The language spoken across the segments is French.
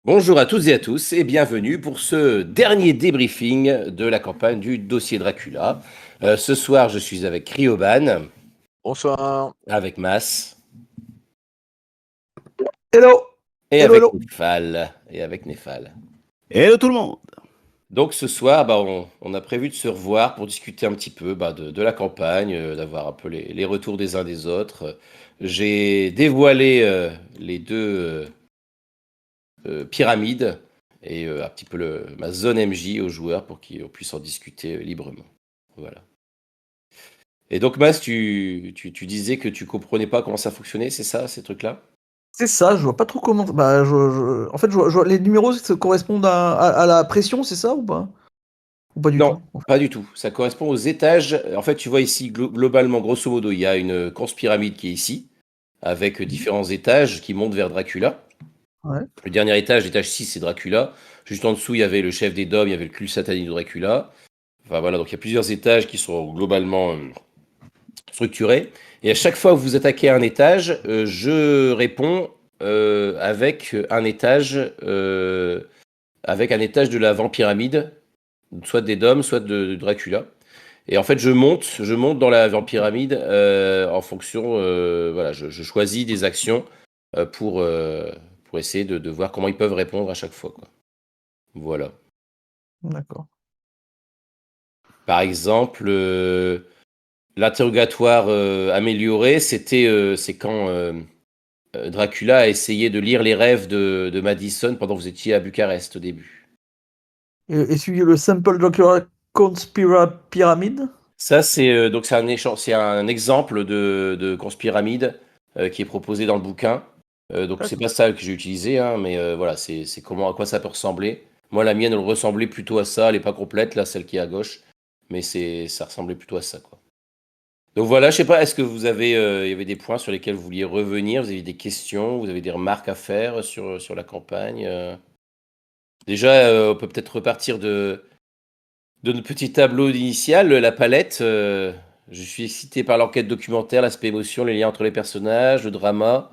Bonjour à toutes et à tous et bienvenue pour ce dernier débriefing de la campagne du dossier Dracula. Ce soir, je suis avec Ryoban, Bonsoir. avec Mas Hello, et hello, avec hello. Nefal. Hello tout le monde. Donc ce soir, on a prévu de se revoir pour discuter un petit peu de la campagne, d'avoir un peu les retours des uns des autres. J'ai dévoilé les deux pyramides et un petit peu ma zone MJ aux joueurs pour qu'on puisse en discuter librement. Voilà. Et donc, Mas, tu disais que tu comprenais pas comment ça fonctionnait, c'est ça, ces trucs-là? C'est ça, je vois pas trop comment. En fait, les numéros correspondent à la pression, c'est ça ou pas? Ou pas du Non, tout? pas du tout. Ça correspond aux étages. En fait, tu vois ici, globalement, grosso modo, il y a une pyramide qui est ici, avec différents étages qui montent vers Dracula. Ouais. Le dernier étage, l'étage 6, c'est Dracula. Juste en dessous, il y avait le chef des Dômes, il y avait le culte satanique de Dracula. Enfin voilà, donc il y a plusieurs étages qui sont globalement structurés. Et à chaque fois que vous attaquez un étage, je réponds avec un étage de la Vampyramide, soit des Dômes, soit de Dracula. Et en fait, je monte dans la Vampyramide en fonction, voilà, je choisis des actions pour essayer de voir comment ils peuvent répondre à chaque fois, quoi. Voilà. D'accord. Par exemple, l'interrogatoire amélioré, c'est quand Dracula a essayé de lire les rêves de Madison pendant que vous étiez à Bucarest au début. Et suivi le Sample Dracula Conspira Pyramid. Ça, c'est un exemple de conspiramide qui est proposé dans le bouquin. Donc c'est pas ça que j'ai utilisé, hein, mais voilà, c'est comment, à quoi ça peut ressembler. Moi, la mienne, elle ressemblait plutôt à ça. Elle est pas complète, là, celle qui est à gauche, mais ça ressemblait plutôt à ça, quoi. Donc voilà, je sais pas, est-ce que il y avait des points sur lesquels vous vouliez revenir, vous avez des questions, vous avez des remarques à faire sur la campagne. Déjà, on peut peut-être repartir de notre petit tableau initial, la palette. Je suis excité par l'enquête documentaire, l'aspect émotion, les liens entre les personnages, le drama,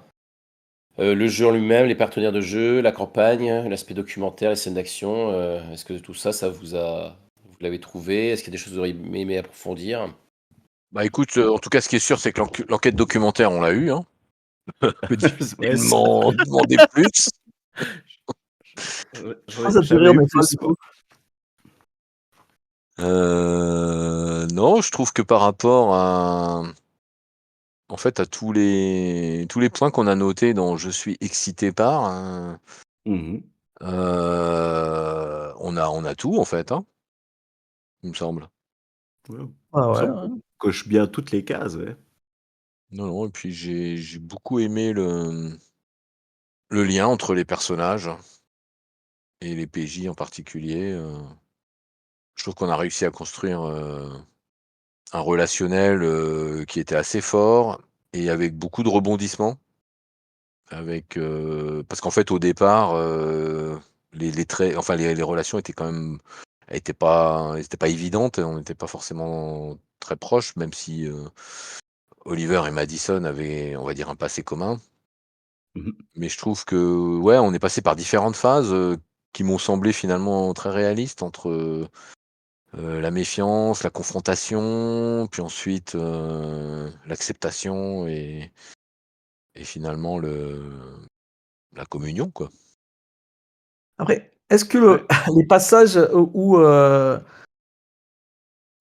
le jeu en lui-même, les partenaires de jeu, la campagne, l'aspect documentaire, les scènes d'action. Est-ce que tout ça, vous l'avez trouvé? Est-ce qu'il y a des choses que vous auriez aimé approfondir? Bah écoute, en tout cas, ce qui est sûr, c'est que l'enquête documentaire, on l'a eu. Hein. Peut difficilement demander plus. Ça te fait rire, mais c'est plus. Non, je trouve que par rapport en fait, à tous les points qu'on a notés dans Je suis excité par, hein, on a tout en fait, hein, il me semble. Ah ouais, On coche bien toutes les cases, ouais. Non, et puis j'ai beaucoup aimé le lien entre les personnages et les PJ en particulier. Je trouve qu'on a réussi à construire un relationnel qui était assez fort et avec beaucoup de rebondissements. Parce qu'en fait, au départ, les traits, enfin les relations étaient quand même, elles étaient pas évidentes. On n'était pas forcément très proches, même si Oliver et Madison avaient, on va dire, un passé commun. Mais je trouve que, ouais, on est passé par différentes phases qui m'ont semblé finalement très réalistes entre la méfiance, la confrontation, puis ensuite l'acceptation et finalement la communion, quoi. Après, est-ce que Ouais. les passages où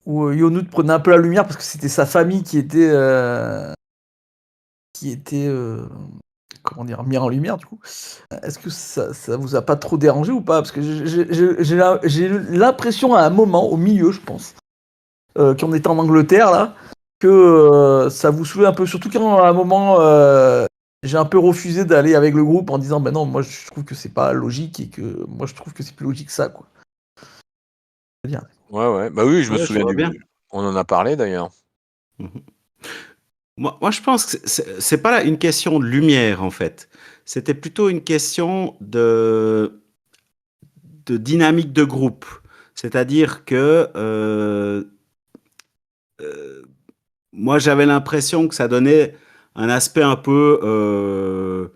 Yonut prenait un peu la lumière parce que c'était sa famille qui était comment dire, mis en lumière du coup. Est-ce que ça vous a pas trop dérangé ou pas? Parce que j'ai l'impression à un moment, au milieu, je pense, qu'on était en Angleterre là, que ça vous saoulait un peu. Surtout quand à un moment, j'ai un peu refusé d'aller avec le groupe en disant, ben non, moi je trouve que c'est pas logique et que moi je trouve que c'est plus logique que ça, quoi. Bien. Ouais, bah oui, je me Ouais, je souviens vois bien. on en a parlé d'ailleurs. Moi, je pense que c'est pas là une question de lumière, en fait. C'était plutôt une question de dynamique de groupe. C'est-à-dire que euh, moi, j'avais l'impression que ça donnait un aspect un peu...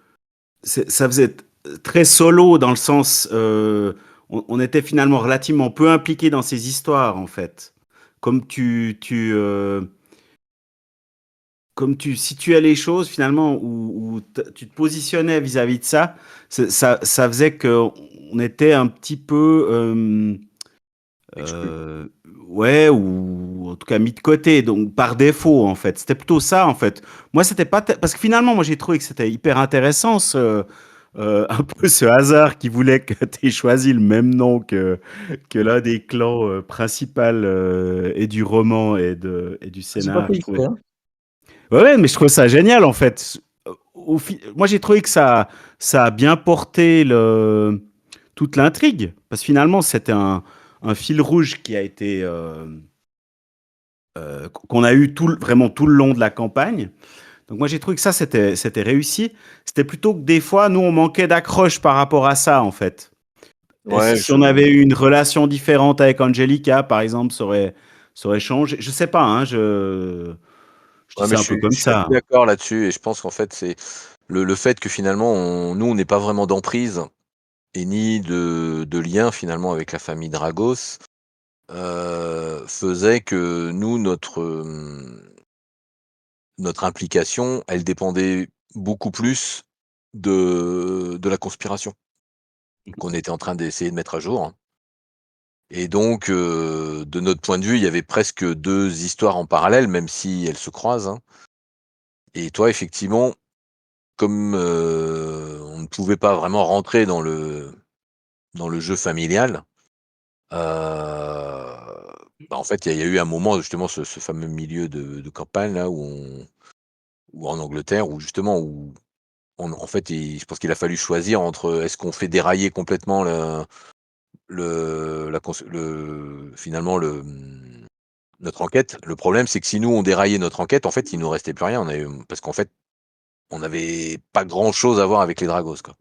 ça faisait très solo dans le sens, on était finalement relativement peu impliqués dans ces histoires en fait. Comme comme tu situais les choses finalement, où tu te positionnais vis-à-vis de ça, ça faisait qu'on était un petit peu, Exclu. euh, ouais, ou en tout cas mis de côté, donc par défaut en fait. C'était plutôt ça en fait. Moi, c'était pas parce que finalement, moi j'ai trouvé que c'était hyper intéressant un peu ce hasard qui voulait que tu aies choisi le même nom que l'un des clans principaux et du roman et du J'ai pas scénar. fait Je trouvais. exprès, hein. Ouais, ouais, mais je trouve ça génial en fait. Moi, j'ai trouvé que ça a bien porté toute l'intrigue. Parce que finalement, c'était un fil rouge qui a été, qu'on a eu vraiment tout le long de la campagne. Donc moi, j'ai trouvé que ça, c'était réussi. C'était plutôt que des fois, nous, on manquait d'accroche par rapport à ça, en fait. Et Ouais, si on avait eu une relation différente avec Angelica, par exemple, ça aurait changé. Je sais pas, hein, je dis ouais, mais ça un peu comme je suis assez ça. d'accord là-dessus et je pense qu'en fait, c'est le fait que finalement, nous, on n'est pas vraiment d'emprise et ni de lien finalement avec la famille Dragos, faisait que nous, notre implication, elle dépendait beaucoup plus de la conspiration qu'on était en train d'essayer de mettre à jour, hein. Et donc, de notre point de vue, il y avait presque 2 histoires en parallèle, même si elles se croisent, hein. Et toi, effectivement, comme, on ne pouvait pas vraiment rentrer dans le jeu familial, bah, en fait, il y a eu un moment justement ce fameux milieu de campagne là où en Angleterre où justement où en fait, je pense qu'il a fallu choisir entre est-ce qu'on fait dérailler complètement le la cons le finalement notre enquête. Le problème, c'est que si nous on déraillait notre enquête, en fait, il nous restait plus rien. Parce qu'en fait, on n'avait pas grand chose à voir avec les Dragos, quoi.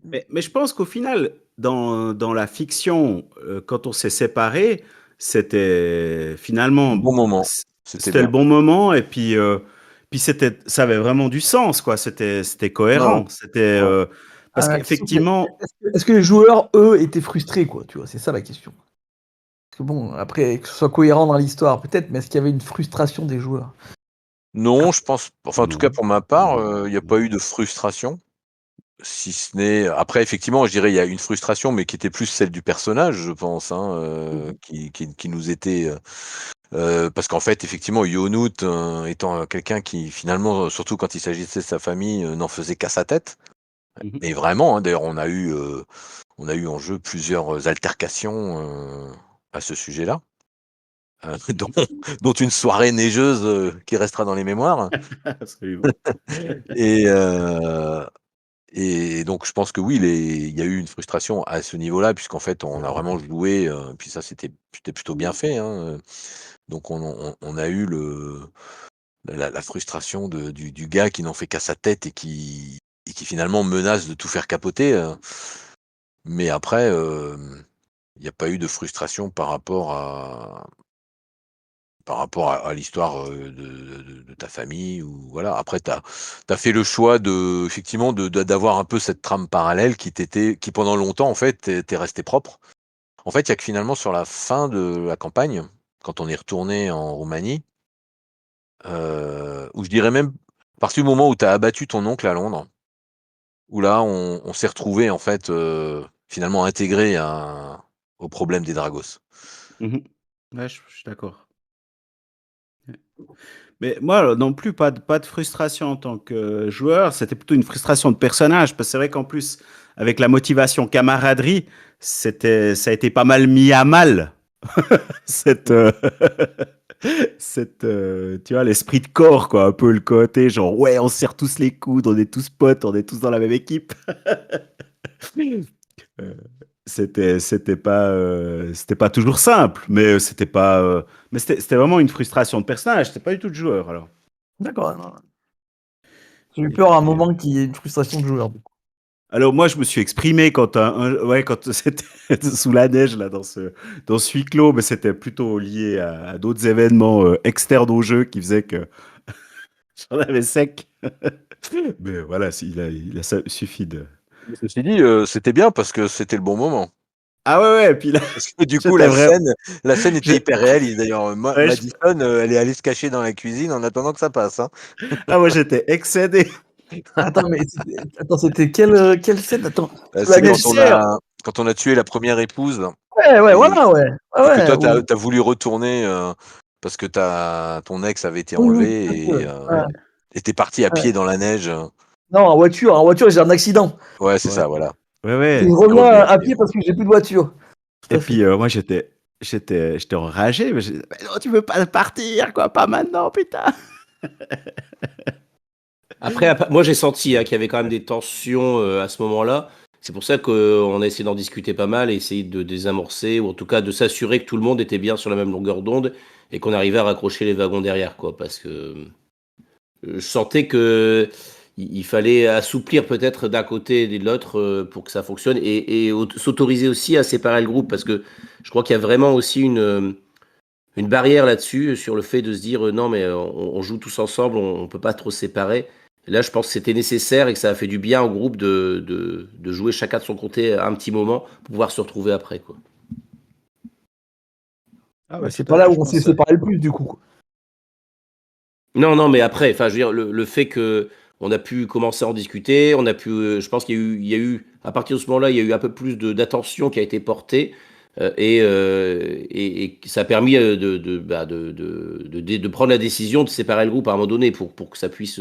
Mais je pense qu'au final, dans la fiction, quand on s'est séparés, c'était Le finalement, bon moment, c'était c'était le bien. bon moment et puis ça avait vraiment du sens, quoi. C'était Ouais, ouais. cohérent. Ouais. Parce La question, c'est qu'effectivement, est-ce que les joueurs, eux, étaient frustrés, quoi, tu vois, c'est ça la question. Parce que bon, après, que ce soit cohérent dans l'histoire, peut-être, mais est-ce qu'il y avait une frustration des joueurs? Non, je pense enfin, en tout cas non, pour ma part, non, il y a pas non. eu de frustration, si ce n'est après effectivement, je dirais il y a une frustration, mais qui était plus celle du personnage, je pense, hein, Mhm, qui nous était, parce qu'en fait, effectivement, Yonut, étant quelqu'un qui finalement, surtout quand il s'agissait de sa famille, n'en faisait qu'à sa tête. mhm. Mais vraiment, hein, d'ailleurs, on a eu en jeu plusieurs altercations, à ce sujet-là, dont dont une soirée neigeuse, qui restera dans les mémoires Absolument. et heu et donc je pense que oui, il y a eu une frustration à ce niveau-là puisqu'en fait, on a vraiment joué, puis ça, c'était plutôt bien fait, hein, donc on a eu la frustration du gars qui n'en fait qu'à sa tête et qui finalement menace de tout faire capoter, mais après, il y a pas eu de frustration par rapport à l'histoire, de ta famille ou voilà. Après tu as fait le choix effectivement d'avoir un peu cette trame parallèle qui pendant longtemps en fait t'es resté propre. En fait, il y a que finalement sur la fin de la campagne, quand on est retourné en Roumanie, où je dirais même à partir du moment où tu as abattu ton oncle à Londres, où là on s'est retrouvé en fait, finalement intégré au problème des Dragos. Mhm. Ouais, je suis d'accord. Mais moi, non plus, pas de frustration en tant que joueur, c'était plutôt une frustration de personnage, parce que c'est vrai qu'en plus, avec la motivation camaraderie, ça a été pas mal mis à mal, cette, tu vois, l'esprit de corps, quoi, un peu le côté, genre, ouais, on se serre tous les coudes, on est tous potes, on est tous dans la même équipe. Euh, c'était pas toujours simple, mais c'était pas, mais c'était vraiment une frustration de personnage, c'était pas du tout de joueur, alors. D'accord. Non. J'ai eu Et peur à un puis, moment qu'il y ait une frustration de joueur. alors moi, je me suis exprimé quand ouais, quand c'était sous la neige là dans ce huis clos, mais c'était plutôt lié à d'autres événements externes au jeu qui faisaient que j'en avais sec. Mais voilà, il a suffi de. Ceci dit, c'était bien parce que c'était le bon moment. Ah ouais, et puis là, Parce que du coup, j'étais vraiment. la scène était j'ai- hyper réaliste. D'ailleurs, ouais, Madison, elle est allée se cacher dans la cuisine en attendant que ça passe. Hein. moi, j'étais excédé. Attends, mais c'était quelle scène? Attends, la C'est glacière. quand on a tué la première épouse Ouais, et, voilà, ouais. Ouais, et que ouais, toi, t'as voulu retourner parce que ton ex avait été oui, oui, enlevé tout à fait, ouais, et t'es parti à ouais. pied dans la neige. Non, en voiture, j'ai un accident. Ouais, c'est Ouais, ça, voilà. ouais, Et je ouais. T'es reviens revenu à à pied. pied parce que j'ai plus de voiture. Tout Et à fait. puis moi, j'étais enragé. Mais non, tu veux pas partir, quoi, pas maintenant, putain. Après, moi j'ai senti qu'il y avait quand même des tensions à ce moment-là. C'est pour ça qu'on a essayé d'en discuter pas mal et essayé de désamorcer, ou en tout cas de s'assurer que tout le monde était bien sur la même longueur d'onde et qu'on arrivait à raccrocher les wagons derrière, quoi. Parce que je sentais que il fallait assouplir peut-être d'un côté et de l'autre pour que ça fonctionne et s'autoriser aussi à séparer le groupe parce que je crois qu'il y a vraiment aussi une barrière là-dessus sur le fait de se dire non mais on joue tous ensemble, on peut pas trop se séparer. Et là, je pense que c'était nécessaire et que ça a fait du bien au groupe de jouer chacun de son côté un petit moment pour pouvoir se retrouver après, quoi. Ah Ouais, ouais, c'est tout à pas là fait, où je on s'est pense. séparé le plus, du coup. Non, non, mais après, enfin, je veux dire, le fait que on a pu commencer à en discuter, on a pu, je pense qu'il y a eu, à partir de ce moment-là, il y a eu un peu plus d'attention qui a été portée, et ça a permis de prendre la décision de séparer le groupe à un moment donné pour que ça puisse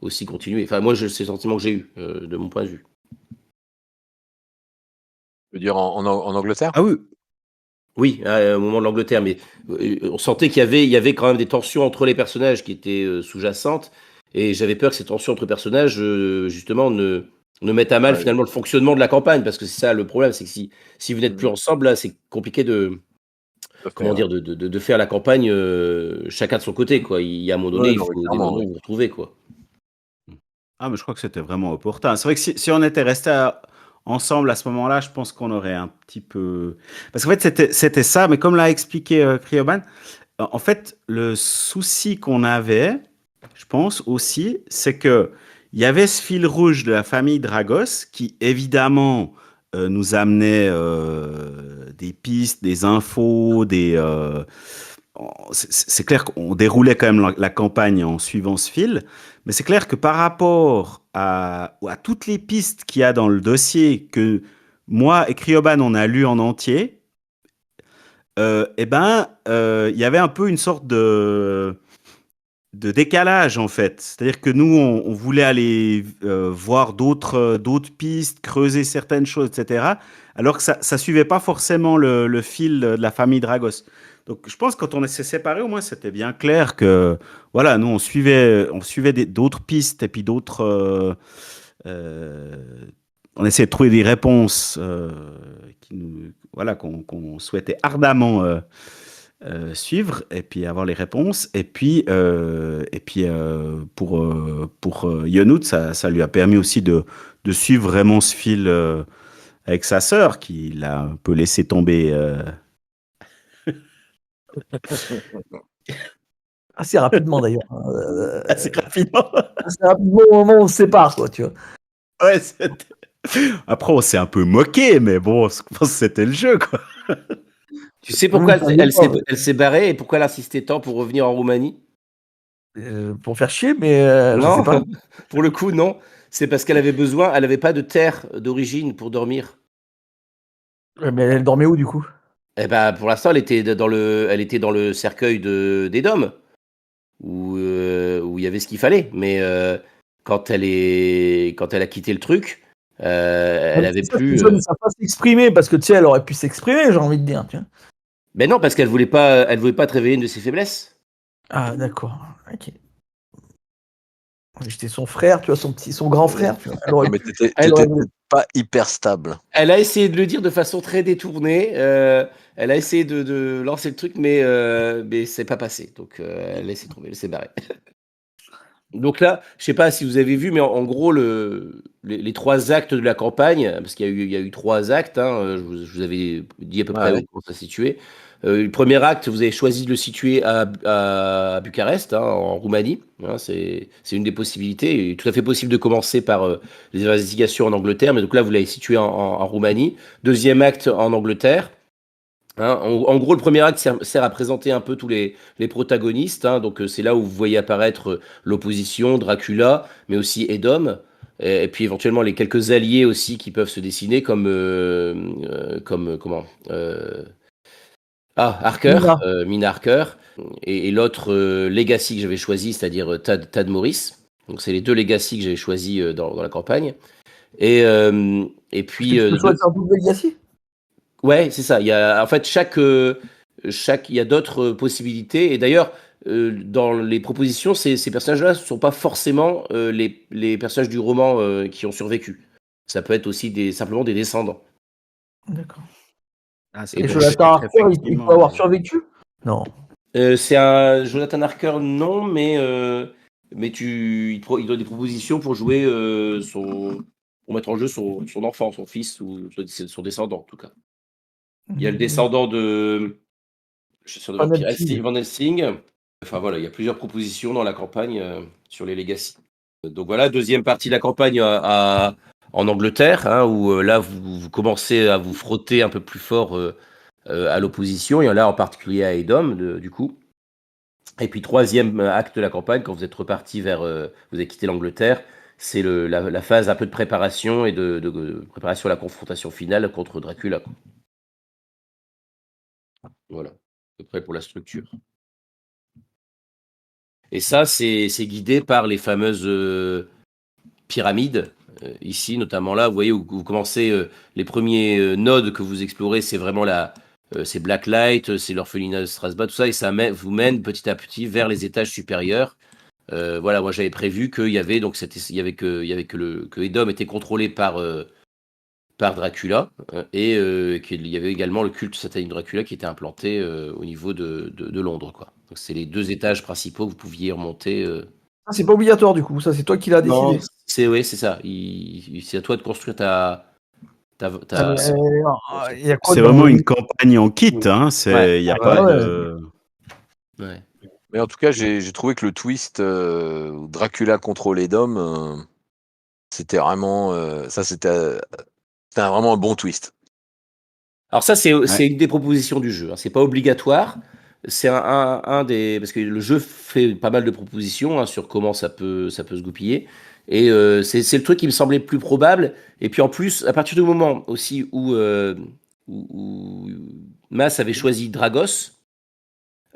aussi continuer. Enfin, moi, c'est le sentiment que j'ai eu, de mon point de vue. Je veux dire, en Angleterre? Ah oui. Oui, au moment de l'Angleterre, mais on sentait qu'il y avait quand même des tensions entre les personnages qui étaient sous-jacentes, et j'avais peur que ces tensions entre personnages, justement, ne mettent à mal Ouais. finalement le fonctionnement de la campagne, parce que c'est ça le problème, c'est que si vous n'êtes plus Mhm. ensemble, là, c'est compliqué Tout à fait, comment ouais. dire, de faire la campagne chacun de son côté, quoi. Il y a un moment donné, Ouais, il non, mais faut des clairement, moments ouais. où vous vous retrouvez, quoi. Ah, mais je crois que c'était vraiment opportun. C'est vrai que si on était restés ensemble à ce moment-là, je pense qu'on aurait un petit peu. Parce qu'en fait, c'était ça, mais comme l'a expliqué Cryoban, en fait, le souci qu'on avait, je pense aussi, c'est que il y avait ce fil rouge de la famille Dragos qui, évidemment, nous amenait des pistes, des infos, c'est clair qu'on déroulait quand même la campagne en suivant ce fil, mais c'est clair que par rapport à toutes les pistes qu'il y a dans le dossier que moi et Cryoban on a lu en entier, il y avait un peu une sorte de décalage en fait. C'est-à-dire que nous, on voulait aller voir d'autres pistes, creuser certaines choses, etc. Alors que ça suivait pas forcément le fil de la famille Dragos. Donc je pense que quand on s'est séparés, au moins c'était bien clair que voilà, nous on suivait d'autres pistes et puis euh, on essayait de trouver des réponses voilà, qu'on souhaitait ardemment suivre et puis avoir les réponses. Pour Yonout, ça lui a permis aussi de suivre vraiment ce fil avec sa sœur, qui l'a un peu laissé tomber. Assez rapidement, d'ailleurs. Assez rapidement. Assez rapidement au moment où on se sépare, quoi, tu vois. Ouais, après, on s'est un peu moqué, mais bon, je pense que c'était le jeu, quoi. Tu sais Oui, pourquoi ça elle s'est dépend. elle s'est barrée et pourquoi elle insistait tant pour revenir en Roumanie? Pour faire chier, mais je sais Non, pas. pour le coup, non. C'est parce qu'elle avait besoin, elle avait pas de terre d'origine pour dormir. Ouais, mais elle dormait où, du coup? Eh ben, pour l'instant, elle était dans le cercueil des dômes où il y avait ce qu'il fallait. Mais quand elle a quitté le truc, elle Même avait c'est ça, ces plus. jeunes ne savent pas s'exprimer, parce que, tu sais, elle aurait pu s'exprimer, j'ai envie de dire, tu vois. Ben non, parce qu'elle voulait pas te révéler une de ses faiblesses. Ah, d'accord. Ok. J'étais son frère, tu vois, son grand frère, tu vois. Non, mais t'étais Elle aurait voulu. peut-être pas hyper stable. Elle a essayé de le dire de façon très détournée. Elle a essayé de lancer le truc, mais c'est pas passé. Donc, elle laissait tomber, elle s'est barrée. Donc là, je sais pas si vous avez vu, mais en gros, les 3 actes de la campagne, parce qu'il y a eu 3 actes, hein, je vous avais dit à peu près Ouais, où ça se situait. Le premier acte, vous avez choisi de le situer à Bucarest, hein, en Roumanie. Hein, c'est une des possibilités. Il est tout à fait possible de commencer par les investigations en Angleterre, mais donc là, vous l'avez situé en Roumanie. Deuxième acte en Angleterre. Hein, en gros, le premier acte sert à présenter un peu tous les protagonistes. Hein, donc c'est là où vous voyez apparaître l'opposition, Dracula, mais aussi Edom. Et puis éventuellement les quelques alliés aussi qui peuvent se dessiner comme comment Harker, Mina. Mina Harker, et l'autre Legacy que j'avais choisi, c'est-à-dire Tad Morris. Donc c'est les deux Legacy que j'avais choisi dans la campagne. Et puis Tu peux choisir un double Legacy? ouais, c'est ça. Il y a en fait il y a d'autres possibilités. Et d'ailleurs, dans les propositions, ces personnages-là ne sont pas forcément les personnages du roman qui ont survécu. Ça peut être aussi simplement des descendants. D'accord. Ah, ça Et Et peut Jonathan être Harker, il effectivement, peut avoir survécu? Non. C'est un Jonathan Harker, non, mais il donne des propositions pour jouer pour mettre en jeu son enfant, son fils ou son descendant en tout cas. Il y a le descendant de, je suis sûr de Van voir qui, Helsing. Van Helsing. Enfin voilà, il y a plusieurs propositions dans la campagne sur les Legacy. Donc voilà, deuxième partie de la campagne en Angleterre, hein, où là vous commencez à vous frotter un peu plus fort à l'opposition, et là en particulier à Edom, du coup. Et puis troisième acte de la campagne, quand vous êtes reparti vers, vous avez quitté l'Angleterre, c'est la phase un peu de préparation et de préparation à la confrontation finale contre Dracula, quoi. Voilà, à peu près pour la structure. Et ça, c'est guidé par les fameuses pyramides. Ici, notamment là, vous voyez où vous commencez, les premiers nodes que vous explorez, c'est vraiment c'est Blacklight, c'est l'orphelinat de Strasbourg, tout ça, et ça vous mène petit à petit vers les étages supérieurs. Voilà, moi j'avais prévu qu'il y avait donc que Edom était contrôlé par Dracula, et qu'il y avait également le culte satanique de Dracula qui était implanté au niveau de Londres, quoi. Donc c'est les deux étages principaux que vous pouviez remonter. Ah, c'est pas obligatoire du coup, ça c'est toi qui l'as Non, décidé. c'est ça. C'est à toi de construire ta, Ah, mais, ta- il y a quoi c'est dans vraiment le... une campagne en kit. Hein, Ouais, il n'y a Ah, pas ouais. de. ouais. Mais en tout cas, j'ai trouvé que le twist où Dracula contrôle les Dom, c'était vraiment c'était vraiment un bon twist. Alors ça, c'est Ouais. une des propositions du jeu, hein. C'est pas obligatoire. C'est un des parce que le jeu fait pas mal de propositions, hein, sur comment ça peut se goupiller. Et c'est le truc qui me semblait le plus probable. Et puis en plus, à partir du moment aussi où Mas avait choisi Dragos,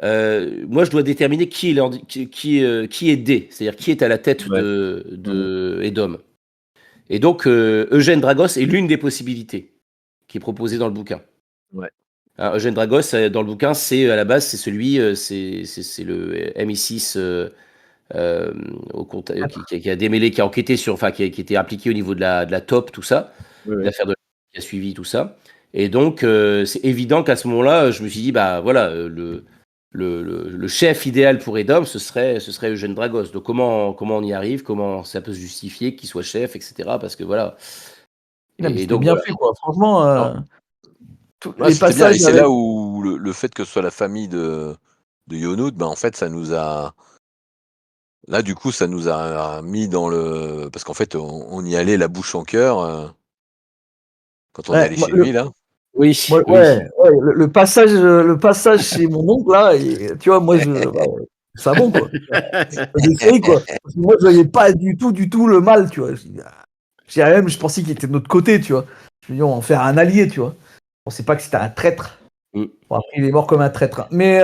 moi je dois déterminer qui est D, c'est-à-dire qui est à la tête Ouais. de Edom. Et donc Eugène Dragos est l'une des possibilités qui est proposée dans le bouquin. Ouais. Alors, Eugène Dragos, dans le bouquin, à la base, c'est celui, c'est le MI6 qui a démêlé, qui a enquêté sur, enfin, qui était impliqué au niveau de la top, tout ça, Ouais. l'affaire qui a suivi tout ça. Et donc, c'est évident qu'à ce moment-là, je me suis dit, bah voilà, le chef idéal pour Edom, ce serait Eugène Dragos. Donc, comment on y arrive, comment ça peut se justifier qu'il soit chef, etc. Parce que voilà. Non, mais Et c'était donc, bien voilà. fait quoi, franchement. Alors, Les c'était bien. Et passages c'est avec... là où le fait que ce soit la famille de Yonoud, ben en fait, ça nous a. Là, du coup, ça nous a mis dans le. Parce qu'en fait, on y allait la bouche en cœur quand on est Ouais, allé chez lui, là. Oui, ouais, oui. le passage chez mon oncle là, et, tu vois, moi c'est bon quoi. J'ai essayé quoi. Parce que moi je voyais pas du tout le mal, tu vois. Je pensais qu'il était de notre côté, tu vois. Je me dis, on va en faire un allié, tu vois. On sait pas que c'était un traître. Mm. Bon, après, il est mort comme un traître. Mais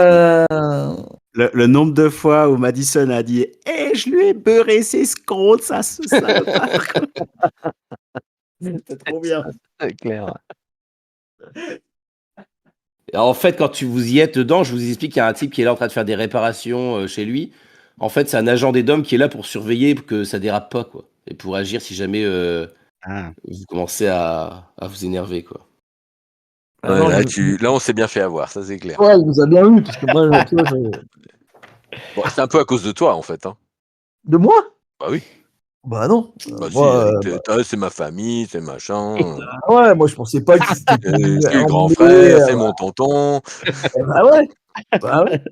Le nombre de fois où Madison a dit je lui ai beurré ses scrotes, ça se salopard. C'est trop bien. C'est clair. Alors, en fait, quand vous y êtes dedans, je vous explique qu'il y a un type qui est là en train de faire des réparations chez lui. En fait, c'est un agent des DOM qui est là pour surveiller que ça dérape pas, quoi. Et pour agir si jamais Ah. vous commencez à vous énerver, quoi. Ouais, non, là, on s'est bien fait avoir, ça c'est clair. ouais, il nous a bien eu, parce que moi, tu vois, Bon, c'est un peu à cause de toi, en fait. Hein. de moi? Bah oui. Bah non. Bah si, Moi, avec c'est ma famille, c'est machin. ouais, moi je pensais pas qu'ils s'étaient C'est le grand emmenés. frère, c'est mon tonton. Bah ouais. Bah ouais.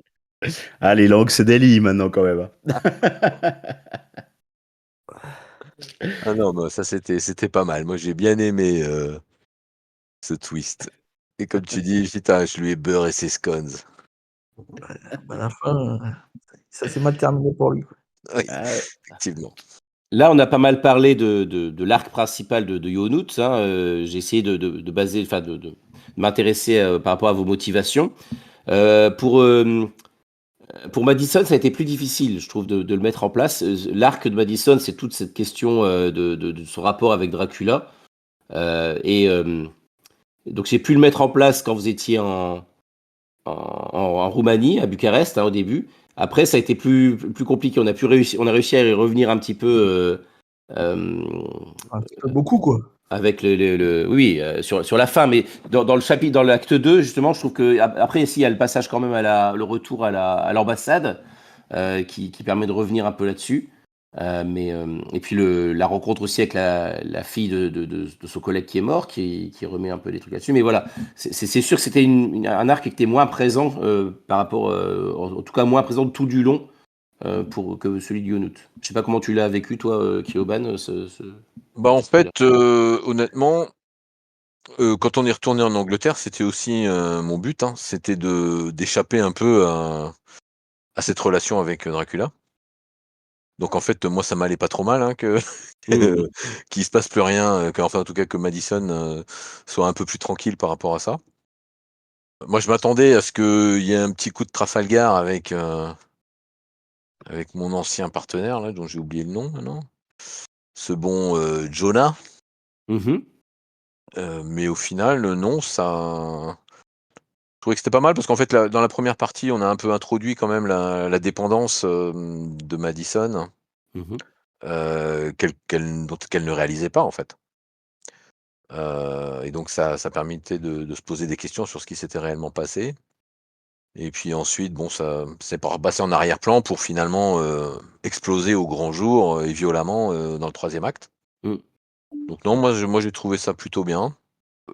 Ah, les langues se délient maintenant quand même, hein. Ah non, bah ça c'était pas mal. Moi j'ai bien aimé ce twist. Et comme tu dis, putain, je lui ai beurré ses scones. À la fin, ça s'est mal terminé pour lui, quoi. Oui, Ah ouais. effectivement. Là, on a pas mal parlé de l'arc principal de Yonuts, hein, j'ai essayé de baser enfin de m'intéresser, par rapport à vos motivations. Heu, pour, hem, pour Madison, ça a été plus difficile, je trouve, de le mettre en place. L'arc de Madison, c'est toute cette question, de son rapport avec Dracula, et donc j'ai pu le mettre en place quand vous étiez en Roumanie, à Bucarest, hein, au début. Après, ça a été plus compliqué. On a réussi à y revenir un petit peu, Un petit peu beaucoup, quoi. avec oui, sur la fin. Mais dans le chapitre, dans l'acte 2, justement, je trouve que après, si, il y a le passage quand même le retour à l'ambassade, qui permet de revenir un peu là-dessus. Et puis la rencontre aussi avec la fille de son collègue qui est mort, qui remet un peu des trucs là-dessus. Mais voilà, c'est sûr que c'était un arc qui était moins présent, par rapport, en tout cas moins présent tout du long, pour que celui de Yonout. Je sais pas comment tu l'as vécu toi, Kyoban, Bah en ce fait, honnêtement, quand on est retourné en Angleterre, c'était aussi mon but, hein. C'était d'échapper un peu à cette relation avec Dracula. Donc en fait, moi ça m'allait pas trop mal, hein, que Mmh. qu'il se passe plus rien, qu'enfin en tout cas que Madison, soit un peu plus tranquille par rapport à ça. Moi je m'attendais à ce qu'il y ait un petit coup de Trafalgar avec mon ancien partenaire là, dont j'ai oublié le nom maintenant. Ce bon, Jonah, Mmh. mais au final, non, ça je trouvais que c'était pas mal parce qu'en fait dans la première partie, on a un peu introduit quand même la dépendance, de Madison, Mmh. dont qu'elle ne réalisait pas en fait. Et donc ça permettait de se poser des questions sur ce qui s'était réellement passé. Et puis ensuite, bon, ça c'est passé en arrière-plan pour finalement, exploser au grand jour, et violemment, dans le troisième acte. Mmh. Donc non, moi j'ai trouvé ça plutôt bien.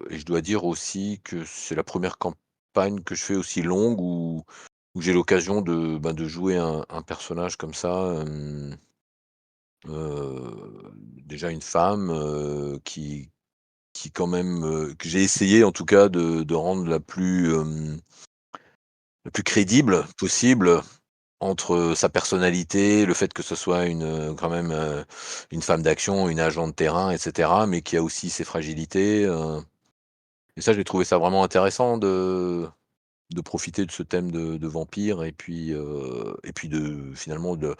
Et je dois dire aussi que c'est la première campagne que je fais aussi longue où j'ai l'occasion de jouer un personnage comme ça, déjà une femme, qui quand même, que j'ai essayé en tout cas de rendre la plus crédible possible entre sa personnalité, le fait que ce soit quand même, une femme d'action, une agent de terrain et cetera, mais qui a aussi ses fragilités, et ça j'ai trouvé ça vraiment intéressant de profiter de ce thème de vampire et puis de finalement de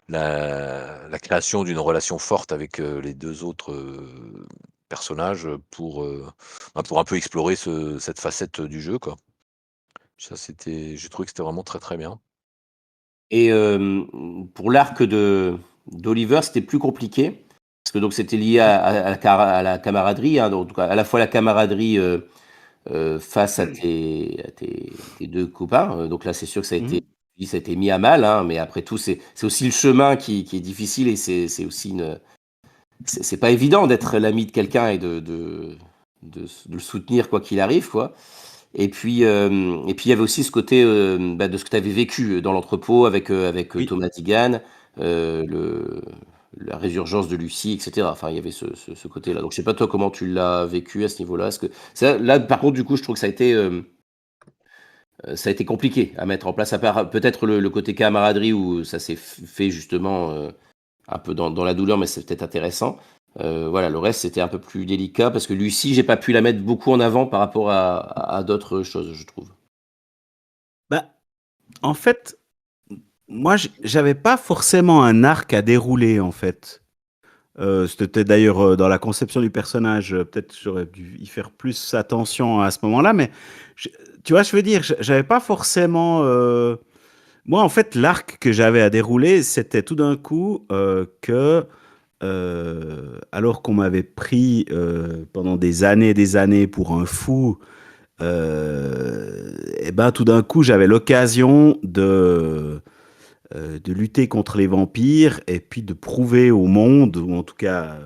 la création d'une relation forte avec, les 2 autres, personnages, pour un peu explorer cette facette du jeu, quoi. Ça, j'ai trouvé que c'était vraiment très, très bien. Et pour l'arc d'Oliver, c'était plus compliqué parce que donc c'était lié à la camaraderie, hein, donc à la fois la camaraderie, face à tes 2 copains, donc là, c'est sûr que Mmh. ça a été mis à mal, hein, mais après tout, c'est aussi le chemin qui est difficile et c'est aussi c'est pas évident d'être l'ami de quelqu'un et de le soutenir quoi qu'il arrive, quoi. Et puis il y avait aussi ce côté, de ce que tu avais vécu dans l'entrepôt avec Oui. Thomas Digan, le la résurgence de Lucie et cetera. Enfin, il y avait ce côté-là. Donc je sais pas toi comment tu l'as vécu à ce niveau-là? Est-ce que ça là, par contre, du coup, je trouve que ça a été compliqué à mettre en place, à part peut-être le côté camaraderie où ça s'est fait justement, un peu dans la douleur, mais c'est peut-être intéressant. Voilà, le reste, c'était un peu plus délicat parce que Lucie, j'ai pas pu la mettre beaucoup en avant par rapport à d'autres choses, je trouve. Bah, en fait, moi, j'avais pas forcément un arc à dérouler, en fait. C'était d'ailleurs dans la conception du personnage, peut-être j'aurais dû y faire plus attention à ce moment-là, mais je- tu vois, je veux dire, j'avais pas forcément. Moi, en fait, l'arc que j'avais à dérouler, c'était tout d'un coup alors qu'on m'avait pris pendant des années pour un fou, et ben tout d'un coup, j'avais l'occasion de lutter contre les vampires et puis de prouver au monde, ou en tout cas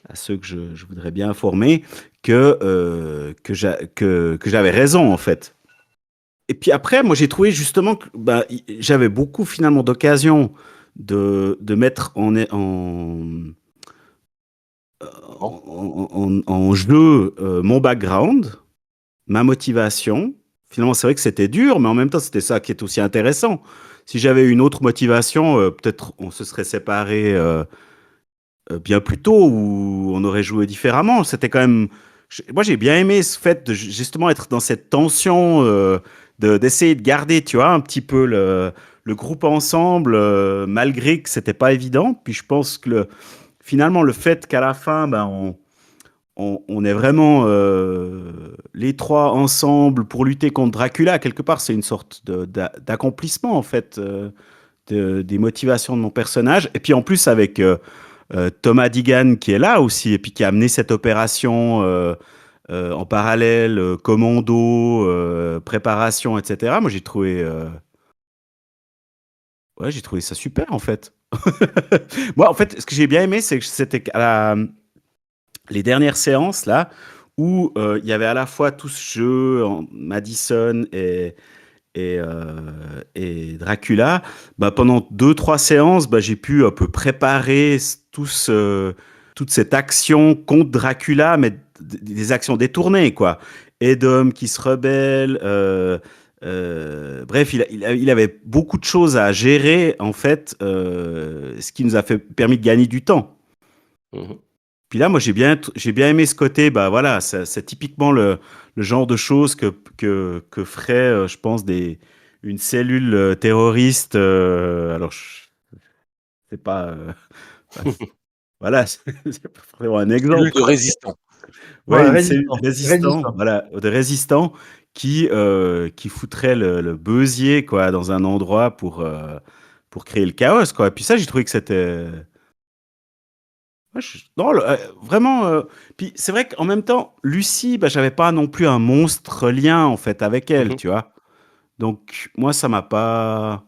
à ceux que je voudrais bien informer, que j'avais raison en fait. Et puis après, moi j'ai trouvé justement que j'avais beaucoup finalement d'occasions de mettre en jeu mon background, ma motivation. Finalement, c'est vrai que c'était dur, mais en même temps, c'était ça qui est aussi intéressant. Si j'avais une autre motivation, peut-être on se serait séparés bien plus tôt ou on aurait joué différemment. C'était quand même. Moi, j'ai bien aimé ce fait de justement être dans cette tension, d'essayer de garder, tu vois, un petit peu le groupe ensemble, malgré que c'était pas évident. Puis je pense que finalement, le fait qu'à la fin, on est vraiment les trois ensemble pour lutter contre Dracula, quelque part, c'est une sorte d'accomplissement, en fait, des motivations de mon personnage. Et puis en plus, avec Thomas Digan qui est là aussi, et puis qui a amené cette opération en parallèle, commando, préparation, etc. Moi, j'ai trouvé ça super, en fait. Moi, en fait, ce que j'ai bien aimé, c'est que c'était les dernières séances, là, où il y avait à la fois tout ce jeu, Madison et Dracula. Pendant 2-3 séances, j'ai pu un peu préparer toute cette action contre Dracula, mais des actions détournées, quoi. Edom qui se rebelle. Bref, il avait beaucoup de choses à gérer, en fait, ce qui nous a permis de gagner du temps. Mhm. Puis là, moi, j'ai bien aimé ce côté. Voilà, c'est typiquement le genre de choses que ferait, je pense, une cellule terroriste. Alors, c'est pas. Voilà, c'est pas vraiment un exemple. Cellule de résistants. Ouais, Ouais, une cellule résistant. résistant, voilà, de résistants qui foutrait le beusier, quoi, dans un endroit pour créer le chaos, quoi. Et puis ça, j'ai trouvé que c'était. Ouais, non, vraiment. Puis c'est vrai qu'en même temps, Lucie, j'avais pas non plus un monstre lien en fait avec elle, Mhm. tu vois. Donc moi, ça m'a pas.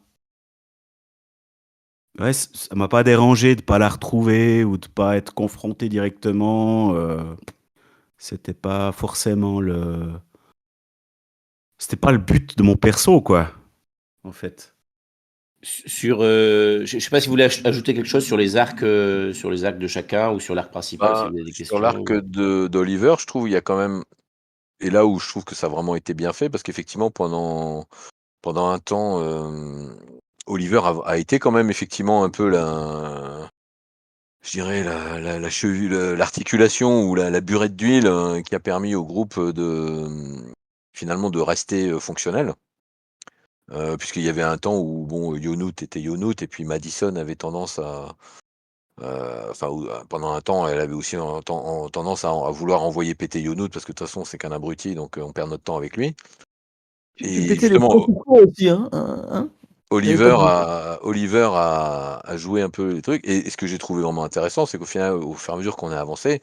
Ouais, ça m'a pas dérangé de pas la retrouver ou de pas être confronté directement. C'était pas forcément C'était pas le but de mon perso, quoi. En fait. Je sais pas si vous voulez ajouter quelque chose sur les arcs de chacun ou sur l'arc principal, si vous avez des Sur questions. l'arc d'Oliver, je trouve il y a quand même, et là où je trouve que ça a vraiment été bien fait, parce qu'effectivement pendant un temps, Oliver a été quand même effectivement un peu je dirais la cheville, l'articulation ou la burette d'huile, qui a permis au groupe finalement de rester fonctionnel. Puisqu'il y avait un temps où bon, Yonout était Yonout et puis Madison avait tendance à pendant un temps, elle avait aussi tendance à vouloir envoyer péter Yonout parce que de toute façon c'est qu'un abruti, donc on perd notre temps avec lui. Tu Et pétais les justement, plombs tout court aussi, hein. T'avais pas Oliver a joué un peu les trucs, et ce que j'ai trouvé vraiment intéressant, c'est qu'au final, au fur et à mesure qu'on est avancé,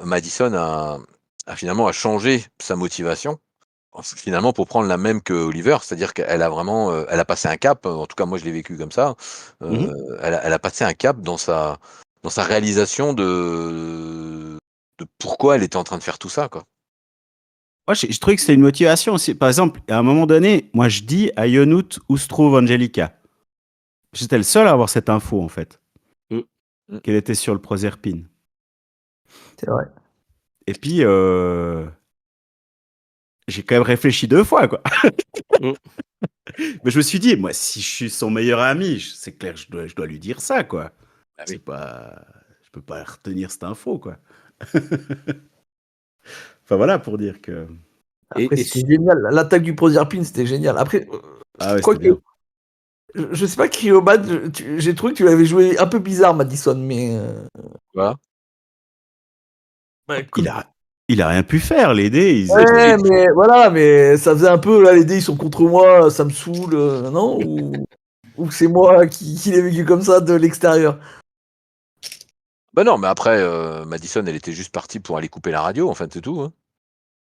Madison a finalement changé sa motivation, finalement pour prendre la même que Oliver, c'est-à-dire qu'elle a vraiment, elle a passé un cap, en tout cas moi je l'ai vécu comme ça, Mhm. elle a passé un cap dans sa réalisation de pourquoi elle était en train de faire tout ça, quoi. Moi, je trouvais que c'était une motivation aussi. Par exemple, à un moment donné, moi, je dis à Yonout où se trouve Angelica. J'étais le seul à avoir cette info, en fait, Mm. qu'elle était sur le Proserpine. C'est vrai. Et puis, j'ai quand même réfléchi 2 fois, quoi. Mm. Mais je me suis dit, moi, si je suis son meilleur ami, c'est clair, je dois lui dire ça, quoi. Ah oui. C'est pas, je peux pas retenir cette info, quoi. Enfin, voilà, pour dire que. Après, Et c'était génial. L'attaque du Proserpine, c'était génial. Après, Ah ouais, quoi c'était que, bien. je sais pas, Cryobat, j'ai trouvé que tu l'avais joué un peu bizarre, Madison, mais. Voilà. Bah, écoute. Il a rien pu faire, les dés. Ouais, mais voilà, mais ça faisait un peu, là, les dés, ils sont contre moi, ça me saoule, non? Ou c'est moi qui l'ai vécu comme ça de l'extérieur? Bah non, mais après, Madison, elle était juste partie pour aller couper la radio, en fait, c'est tout, hein.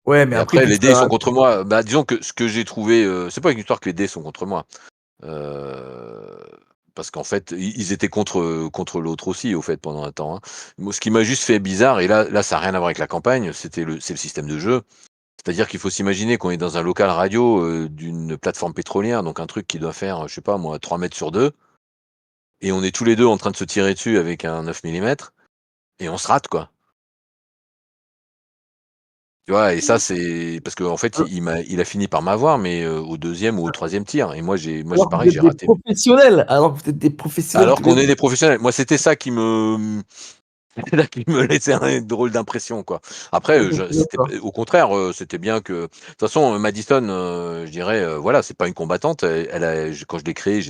Ouais, mais Et après, après, tout les dés ça. sont contre moi. Disons que ce que j'ai trouvé, c'est pas une histoire que les dés sont contre moi. parce qu'en fait, ils étaient contre l'autre aussi, au fait, pendant un temps, hein. Moi, ce qui m'a juste fait bizarre, et là, ça a rien à voir avec la campagne, c'est le système de jeu. C'est-à-dire qu'il faut s'imaginer qu'on est dans un local radio, d'une plateforme pétrolière, donc un truc qui doit faire, je sais pas moi, 3 mètres sur 2, et on est tous les 2 en train de se tirer dessus avec un 9 millimètres, et on se rate, quoi. Tu vois? Et ça, c'est parce qu'en fait, Euh, il a fini par m'avoir, mais au 2e ou au 3e tir, et moi j'ai Alors que vous pareil, êtes j'ai des raté. professionnels, alors que vous êtes des professionnels Alors tous les qu'on est deux. des professionnels. Moi, c'était ça qui me c'est là qui me laissait un drôle d'impression, quoi. Après, Ok, je c'était d'accord. p au contraire, c'était bien que de toute façon, Madison, je dirais, voilà, c'est pas une combattante. Elle a quand je l'ai créée,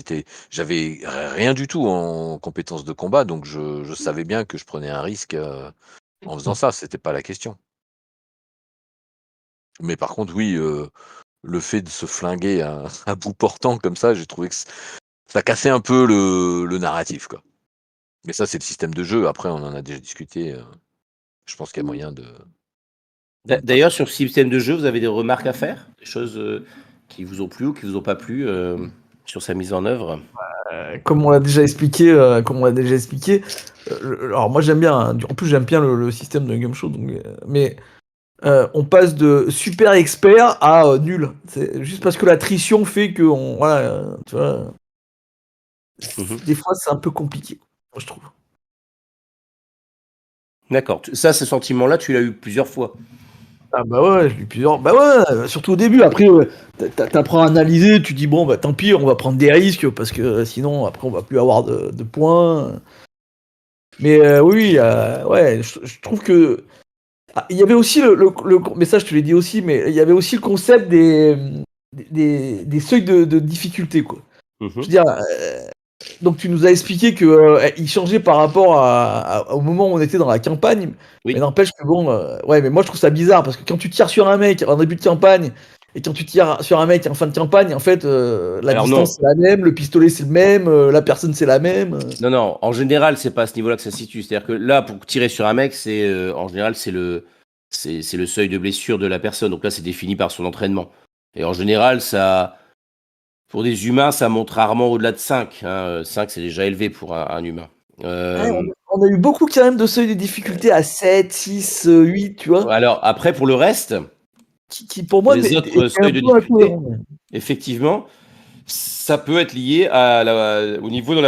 j'avais rien du tout en compétences de combat, donc je savais bien que je prenais un risque, en faisant ça, c'était pas la question. Mais par contre, oui, le fait de se flinguer à à bout portant comme ça, j'ai trouvé que ça cassait un peu le narratif, quoi. Mais ça, c'est le système de jeu. Après, on en a déjà discuté, je pense qu'il y a moyen de pas D'ailleurs, sur ce système de jeu, vous avez des remarques à faire? Des choses qui vous ont plu ou qui vous ont pas plu sur sa mise en œuvre? Comme on l'a déjà expliqué, alors moi j'aime bien, hein, en plus j'aime bien le système de Game Show, donc, mais on passe de super expert à nul. C'est juste parce que l'attrition fait que voilà, tu vois, Mhm. des fois c'est un peu compliqué, moi, je trouve. D'accord. Ça, ce sentiment-là, tu l'as eu plusieurs fois. Ah bah ouais, je l'ai eu plusieurs. Bah ouais, surtout au début. Après, t'apprends à analyser, tu dis bon bah tant pis, on va prendre des risques parce que sinon après on va plus avoir de points. Mais oui, ouais, je trouve que il y avait aussi mais ça je te l'ai dit aussi, mais il y avait aussi le concept des seuils de difficulté quoi. Je Mhm. veux dire, donc tu nous as expliqué que il changeait par rapport au moment où on était dans la campagne, mais Oui. n'empêche que bon, ouais, mais moi je trouve ça bizarre parce que quand tu tires sur un mec en début de campagne et quand tu tires sur un mec en fin de campagne, en fait, la Alors non, distance c'est la même, le pistolet c'est le même, la personne c'est la même. non, non. En général, c'est pas à ce niveau-là que ça se situe. C'est-à-dire que là, pour tirer sur un mec, c'est en général c'est le seuil de blessure de la personne. Donc là, c'est défini par son entraînement. Et en général, ça, pour des humains, ça monte rarement au-delà de 5. 5, c'est déjà élevé pour un humain. Ouais, Euh, on a eu beaucoup quand même de seuils de difficulté à 7, 6, 8, tu vois, alors après, pour le reste, qui pour pour moi les était autres un seuils de peu difficulté, incohérent. effectivement, ça peut être lié au niveau de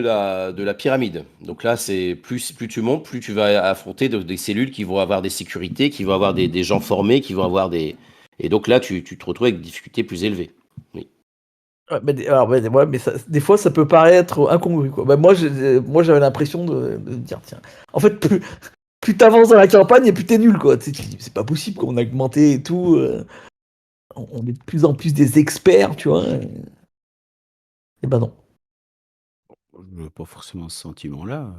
la pyramide. Donc là, c'est plus tu montes, plus tu vas affronter des cellules qui vont avoir des sécurités, qui vont avoir des gens formés, qui vont avoir des... Et donc là, tu te retrouves avec des difficultés plus élevées. Oui. Ouais, alors, ouais, mais des fois, ça peut paraître incongru, quoi. Bah, moi, j'avais l'impression de dire, tiens, en fait, plus t'avances dans la campagne et plus t'es nul, quoi. Tu sais, tu dis, c'est pas possible qu'on a augmenté et tout. On est de plus en plus des experts, tu vois. Et ben non. Je n'ai pas forcément ce sentiment-là.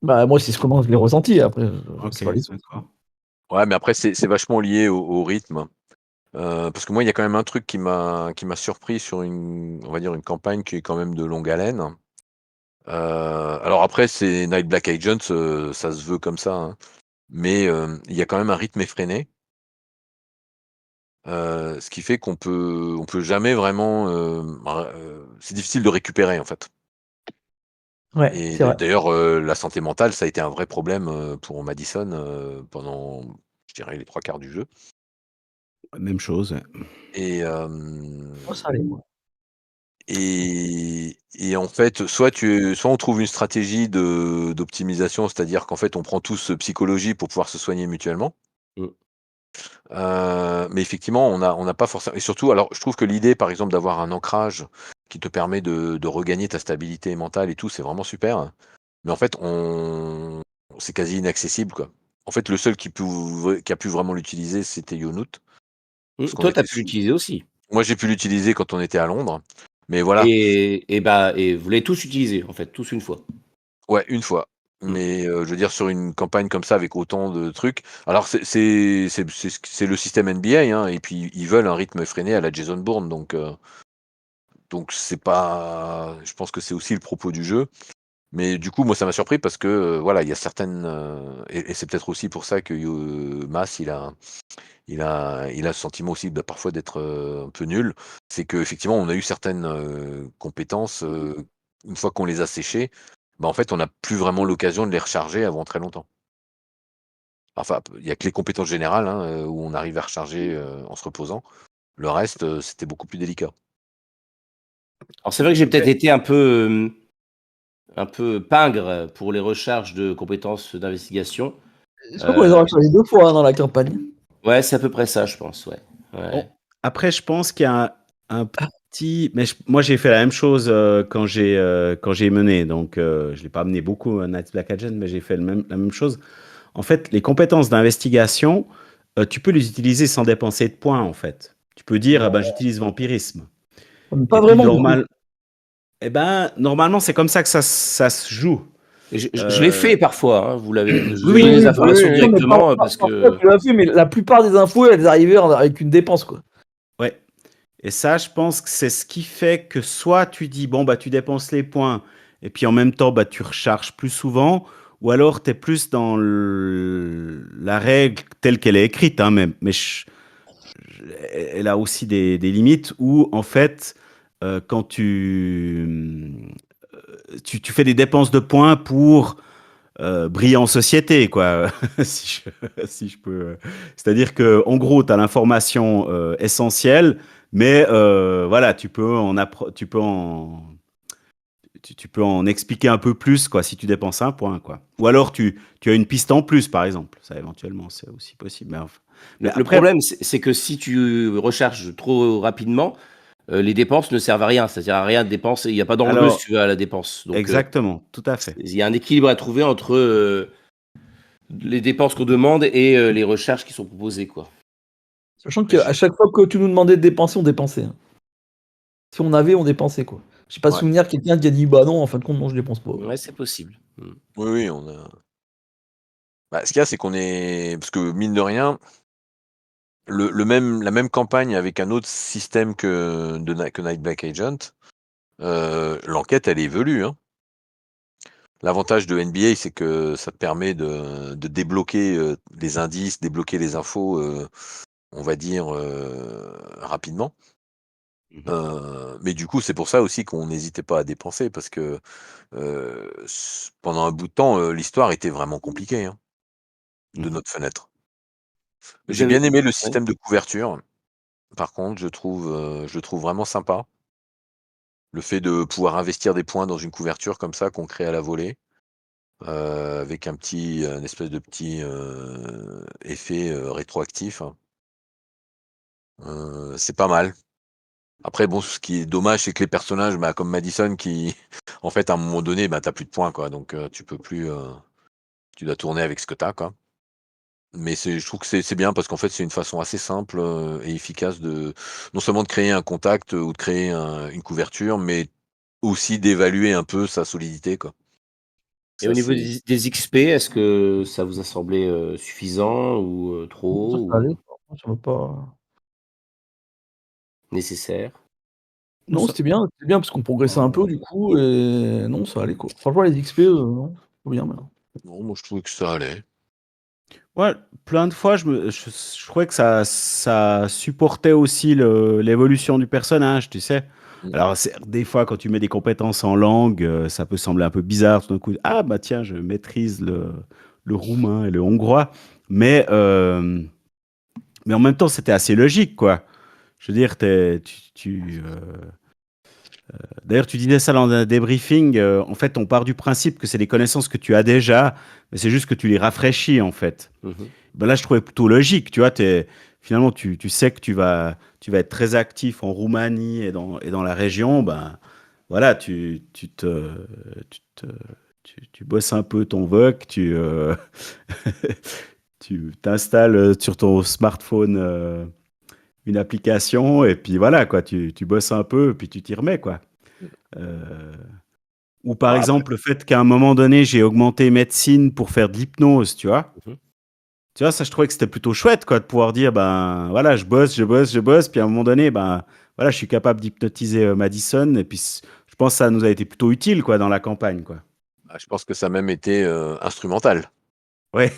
Bah, moi, c'est comment je l'ai ressenti. Après, je Ok, sais pas les autres. d'accord. Ouais, mais après, c'est vachement lié au rythme. Parce que moi, il y a quand même un truc qui m'a surpris sur on va dire une campagne qui est quand même de longue haleine. Alors après, c'est Night Black Agents, ça se veut comme ça, hein, mais il y a quand même un rythme effréné, ce qui fait on peut jamais vraiment, c'est difficile de récupérer, en fait. Ouais, Et c'est vrai. d'ailleurs, la santé mentale, ça a été un vrai problème, pour Madison, pendant, je dirais, les 3/4 du jeu. Même chose. Ouais. Et Moi, ça allait, moi. et en fait, soit on trouve une stratégie d'optimisation, c'est-à-dire qu'en fait, on prend tous, psychologie pour pouvoir se soigner mutuellement. Mm. Mais effectivement, on n'a pas forcément, et surtout, alors je trouve que l'idée, par exemple, d'avoir un ancrage qui te permet de regagner ta stabilité mentale et tout, c'est vraiment super. Mais en fait, c'est quasi inaccessible, quoi. En fait, le seul qui a pu vraiment l'utiliser, c'était Yonout, parce qu'on Toi, tu as était pu sous l'utiliser aussi. moi, j'ai pu l'utiliser quand on était à Londres, mais voilà. Et vous l'avez tous utilisé, en fait, tous une fois. Ouais, une fois. Mm. Mais, je veux dire, sur une campagne comme ça avec autant de trucs, alors c'est le système NBA, hein, et puis ils veulent un rythme effréné à la Jason Bourne, donc c'est pas, je pense que c'est aussi le propos du jeu. Mais du coup, moi, ça m'a surpris parce que, voilà, il y a certaines, et c'est peut-être aussi pour ça que Mas, il a ce sentiment aussi de parfois d'être, un peu nul. C'est qu'effectivement, on a eu certaines, compétences, une fois qu'on les a séchés, en fait, on n'a plus vraiment l'occasion de les recharger avant très longtemps. Enfin, il y a que les compétences générales, hein, où on arrive à recharger, en se reposant. Le reste, c'était beaucoup plus délicat. Alors c'est vrai que j'ai peut-être Ouais. été un peu pingre pour les recharges de compétences d'investigation. Je crois qu'on les aura chargés 2 fois, hein, dans la campagne. Ouais, c'est à peu près ça, je pense, ouais. Bon, Ouais. après, je pense qu'il y a un petit. Mais moi, j'ai fait la même chose quand j'ai mené. Donc, je l'ai pas mené beaucoup, Night's Black Agent, mais j'ai fait la même chose. En fait, les compétences d'investigation, tu peux les utiliser sans dépenser de points, en fait. Tu peux dire, ah ben, j'utilise vampirisme. Mais Et pas puis, vraiment, du coup. normalement, c'est comme ça que ça se joue. Et je l'ai fait parfois, hein, vous l'avez je vous ai Oui, donné oui, les oui, informations Non, mais directement, parce parfois, que tu l'as fait, mais la plupart des infos, elles arrivaient avec une dépense, quoi. ouais. Et ça, je pense que c'est ce qui fait que soit tu dis, bon, bah, tu dépenses les points, et puis en même temps, bah, tu recharges plus souvent, ou alors tu es plus dans la règle telle qu'elle est écrite, hein, mais elle a aussi des limites où, en fait, quand tu fais des dépenses de points pour briller en société, quoi, si je peux. C'est-à-dire que, en gros, tu as l'information essentielle, mais voilà, tu peux en expliquer un peu plus, quoi, si tu dépenses un point, quoi. Ou alors tu as une piste en plus, par exemple. Ça, éventuellement, c'est aussi possible. Mais le après, problème, c'est que si tu recharges trop rapidement, les dépenses ne servent à rien. Ça sert à rien de dépenser. Il y a pas d'enjeu, si alors, tu veux, à la dépense. Donc, exactement, tout à fait. il y a un équilibre à trouver entre, les dépenses qu'on demande et les recherches qui sont proposées, quoi. Sachant Mais qu'à chaque fois que tu nous demandais de dépenser, on dépensait, hein. Si on avait, on dépensait, quoi. J'ai pas Ouais. souvenir de quelqu'un qui a dit: «Bah non, en fin de compte, non, je dépense pas». Ouais, c'est possible. Mmh. Oui, oui, on a ce qu'il y a, c'est qu'on est parce que mine de rien, la même campagne avec un autre système que Night Black Agent, l'enquête, elle évolue, hein. L'avantage de NBA, c'est que ça te permet de débloquer, les indices, débloquer les infos, on va dire, rapidement. Mmh. Mais du coup, c'est pour ça aussi qu'on n'hésitait pas à dépenser parce que, pendant un bout de temps, l'histoire était vraiment compliquée, hein, de Mhm. notre fenêtre. Vous J'ai avez bien aimé le ouais. système de couverture. Par contre, je le trouve vraiment sympa. Le fait de pouvoir investir des points dans une couverture comme ça qu'on crée à la volée, avec un espèce de petit, effet, rétroactif, hein. C'est pas mal. Après bon, ce qui est dommage, c'est que les personnages, comme Madison qui en fait, à un moment donné, tu plus de points, quoi, donc tu peux plus, tu dois tourner avec ce que tu as, quoi. Mais je trouve que c'est bien parce qu'en fait, c'est une façon assez simple, et efficace de non seulement de créer un contact, ou de créer une couverture, mais aussi d'évaluer un peu sa solidité, quoi. Et au Ça, niveau c'est des XP, est-ce que ça vous a semblé, suffisant ou, Non, ça trop allait, ou franchement, ça m'a pas nécessaire? non, c'était bien parce qu'on progressait un peu, du coup, et non, ça allait, quoi. Franchement, les XP, non, trop bien, maintenant. non, moi je trouvais que ça allait. Ouais, plein de fois, je trouvais que ça supportait aussi l'évolution du personnage, tu sais. Mmh. Alors, des fois, quand tu mets des compétences en langue, ça peut sembler un peu bizarre. Tout d'un coup, ah bah tiens, je maîtrise le roumain et le hongrois. Mais, euh, mais en même temps, c'était assez logique, quoi. Je veux dire, d'ailleurs, tu disais ça dans un débriefing. En fait, on part du principe que c'est des connaissances que tu as déjà, mais c'est juste que tu les rafraîchis, en fait. Mmh. Ben là, je trouvais plutôt logique. Tu vois, finalement, tu sais que tu vas être très actif en Roumanie et dans la région. Ben, voilà, tu bosses un peu ton VOC, tu t'installes sur ton smartphone une application, et puis voilà, quoi, tu bosses un peu, et puis tu t'y remets, quoi. Euh, ou par Ah après exemple, le fait qu'à un moment donné, j'ai augmenté médecine pour faire de l'hypnose, tu vois. Mmh. Tu vois, ça, je trouvais que c'était plutôt chouette, quoi, de pouvoir dire, ben, voilà, je bosse, puis à un moment donné, ben, voilà, je suis capable d'hypnotiser Madison, et puis je pense que ça nous a été plutôt utile, quoi, dans la campagne, quoi. je pense que ça a même été, instrumental. Ouais,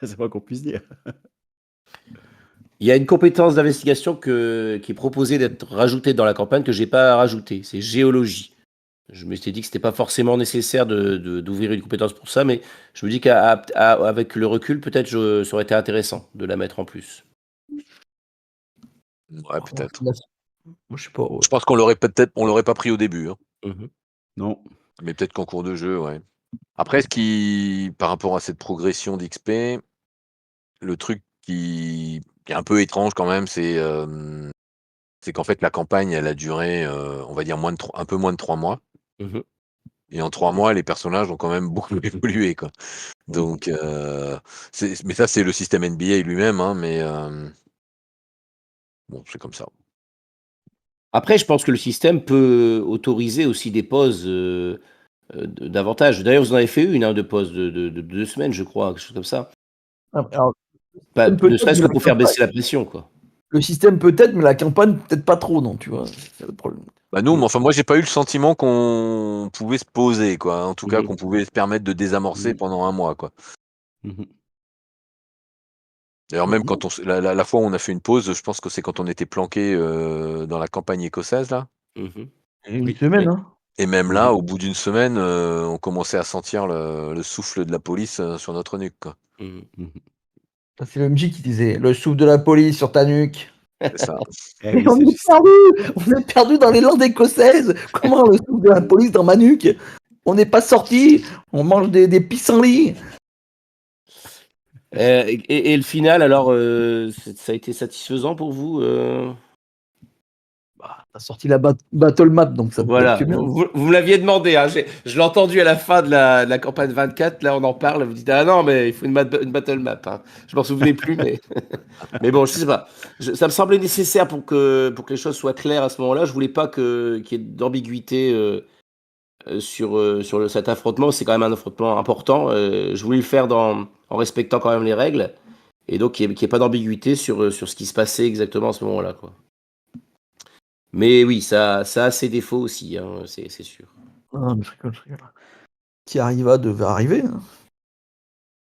c'est pas qu'on puisse dire. Il y a une compétence d'investigation qui est proposée d'être rajoutée dans la campagne que j'ai pas rajoutée, c'est géologie. Je m'étais dit que c'était pas forcément nécessaire d'ouvrir une compétence pour ça, mais je me dis avec le recul, peut-être ça aurait été intéressant de la mettre en plus. Ouais, peut-être. Moi, je sais pas. Ouais. Je pense qu'on l'aurait pas pris au début, hein. Mhm. Non. Mais peut-être qu'en cours de jeu, ouais. Après, par rapport à cette progression d'XP, le truc qui est un peu étrange quand même, c'est qu'en fait la campagne, elle a duré, on va dire un peu moins de 3 mois. Mhm. Et en 3 mois, les personnages ont quand même beaucoup évolué, quoi. Donc, mais ça, c'est le système NBA lui-même, hein, mais bon, c'est comme ça. Après, je pense que le système peut autoriser aussi des pauses davantage. D'ailleurs, vous en avez fait une de pause de 2 semaines, je crois, quelque chose comme ça. Alors, Ne peut-être, serait-ce mais que la pour faire campagne- baisser la pression, quoi. le système peut-être, mais la campagne peut-être pas trop, non, tu vois. C'est le problème. Bah nous, enfin moi, j'ai pas eu le sentiment qu'on pouvait se poser, quoi. En tout cas, Mhm. qu'on pouvait se permettre de désamorcer pendant un mois, quoi. Mhm. D'ailleurs, Non, même non. quand la fois où on a fait une pause, je pense que c'est quand on était planqué dans la campagne écossaise, là. Mhm. Une Oui. semaine, hein. Et même là, Mhm. au bout d'une semaine, on commençait à sentir le souffle de la police sur notre nuque, quoi. Mhm. Mhm. Ça, c'est le MJ qui disait le souffle de la police sur ta nuque. C'est ça. Eh Mais oui, on c'est est juste. perdu. On est perdu dans les Landes écossaises. Comment le souffle de la police dans ma nuque? On n'est pas sorti. On mange des pissenlits. Et le final, alors, ça a été satisfaisant pour vous Bah, t'as sorti la battle map, donc ça peut être Voilà, que bien. vous me l'aviez demandé, hein. Je l'ai entendu à la fin de la campagne 24, là on en parle, vous dites ah non mais il faut une battle map, hein. Je m'en souvenais plus, mais mais bon, je sais pas. Ça me semblait nécessaire pour que les choses soient claires à ce moment-là. Je voulais pas qu'il y ait d'ambiguïté sur cet affrontement. C'est quand même un affrontement important. Je voulais le faire en respectant quand même les règles, et donc qu'il y ait pas d'ambiguïté sur ce qui se passait exactement à ce moment-là, quoi. Mais oui, ça a ses défauts aussi, hein, c'est sûr. Non, mais je rigole, je rigole. Qui arriva devait arriver, hein.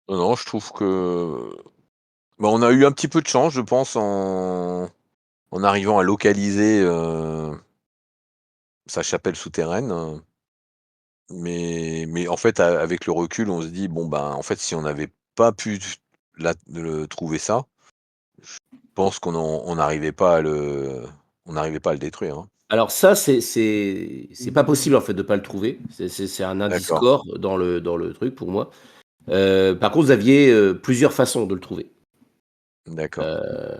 Non, non, je trouve que bah, on a eu un petit peu de chance, je pense, en arrivant à localiser sa chapelle souterraine. Mais en fait, avec le recul, on se dit bon ben, en fait, si on n'avait pas pu trouver ça, je pense on n'arrivait pas on n'arrivait pas à le détruire, hein. Alors ça, c'est pas possible en fait de pas le trouver. C'est un indice D'accord, core dans le truc pour moi. Par contre, vous aviez plusieurs façons de le trouver. d'accord. Euh,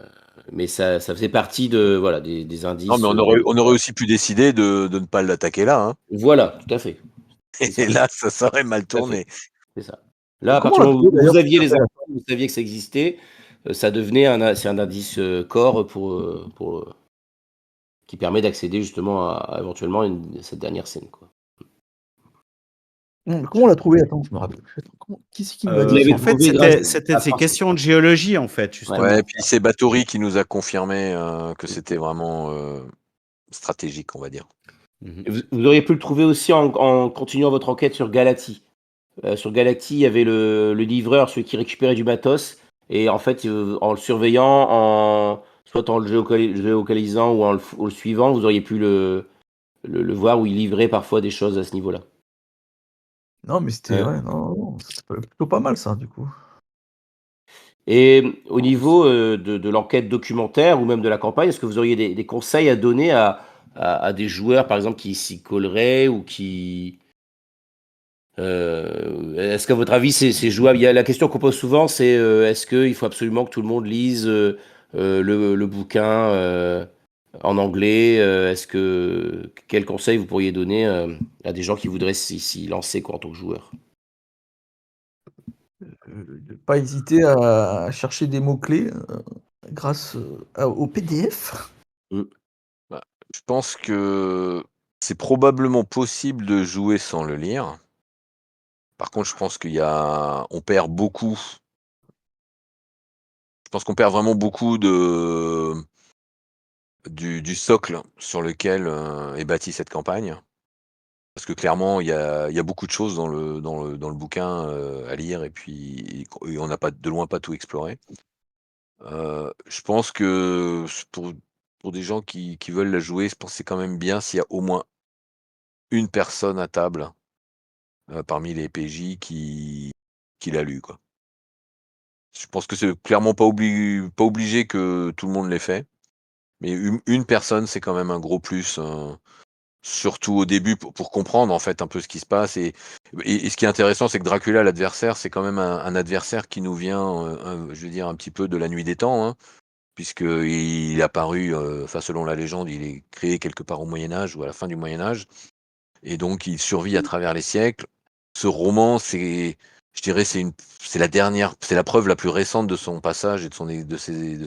mais ça faisait partie de voilà des Non, mais indices. on aurait aussi pu décider de ne pas l'attaquer là, hein. Voilà, tout à fait. C'est Et ça, là, ça aurait mal tout à fait. tourné. C'est ça. Là, à Comment on partir l'a du moment trouvé où d'ailleurs vous aviez cette les chapelle? infos, vous saviez que ça existait, ça devenait c'est un indice core qui permet d'accéder justement à éventuellement cette dernière scène, quoi. Comment on l'a trouvé? Attends, je me rappelle plus. Attends, qui c'est qui me l'a Vous dit l'avez ça? En fait, trouvé grâce c'était à ces Francis. questions de géologie, en fait, Ouais. Ouais, et justement. puis c'est Batory qui nous a confirmé que c'était vraiment stratégique, on va dire. Mhm. Vous auriez pu le trouver aussi en continuant votre enquête sur Galati. Sur Galati, il y avait le livreur, celui qui récupérait du matos, et en fait, en le surveillant, soit en le géocalisant ou en le suivant, vous auriez pu le voir où il livrait parfois des choses à ce niveau-là. Non, mais c'était ouais, non, non, c'était plutôt pas mal ça, du coup. Et au niveau de l'enquête documentaire ou même de la campagne, est-ce que vous auriez des conseils à donner à des joueurs, par exemple, qui s'y colleraient ou qui... est-ce qu'à votre avis, c'est jouable? La question qu'on pose souvent, c'est est-ce qu'il faut absolument que tout le monde lise le bouquin en anglais? Quel conseil vous pourriez donner à des gens qui voudraient s'y lancer quoi, en tant que joueur? De pas hésiter à chercher des mots-clés, grâce, au PDF. Mm. Bah, je pense que c'est probablement possible de jouer sans le lire. Par contre, je pense on perd beaucoup. Je pense qu'on perd vraiment beaucoup du socle sur lequel est bâtie cette campagne. Parce que clairement, il y a beaucoup de choses dans le bouquin à lire, et puis et on n'a pas de loin pas tout exploré. Je pense que pour des gens qui veulent la jouer, je pense que c'est quand même bien s'il y a au moins une personne à table parmi les PJ qui l'a lu, quoi. Je pense que c'est clairement pas obligé que tout le monde l'ait fait, mais une personne, c'est quand même un gros plus, surtout au début pour comprendre en fait un peu ce qui se passe et ce qui est intéressant, c'est que Dracula, l'adversaire, c'est quand même un adversaire qui nous vient, je veux dire un petit peu de la nuit des temps, hein, puisqu'il est apparu, enfin selon la légende, il est créé quelque part au Moyen Âge ou à la fin du Moyen Âge et donc il survit à travers les siècles. Ce roman, je dirais, c'est la preuve la plus récente de son passage et de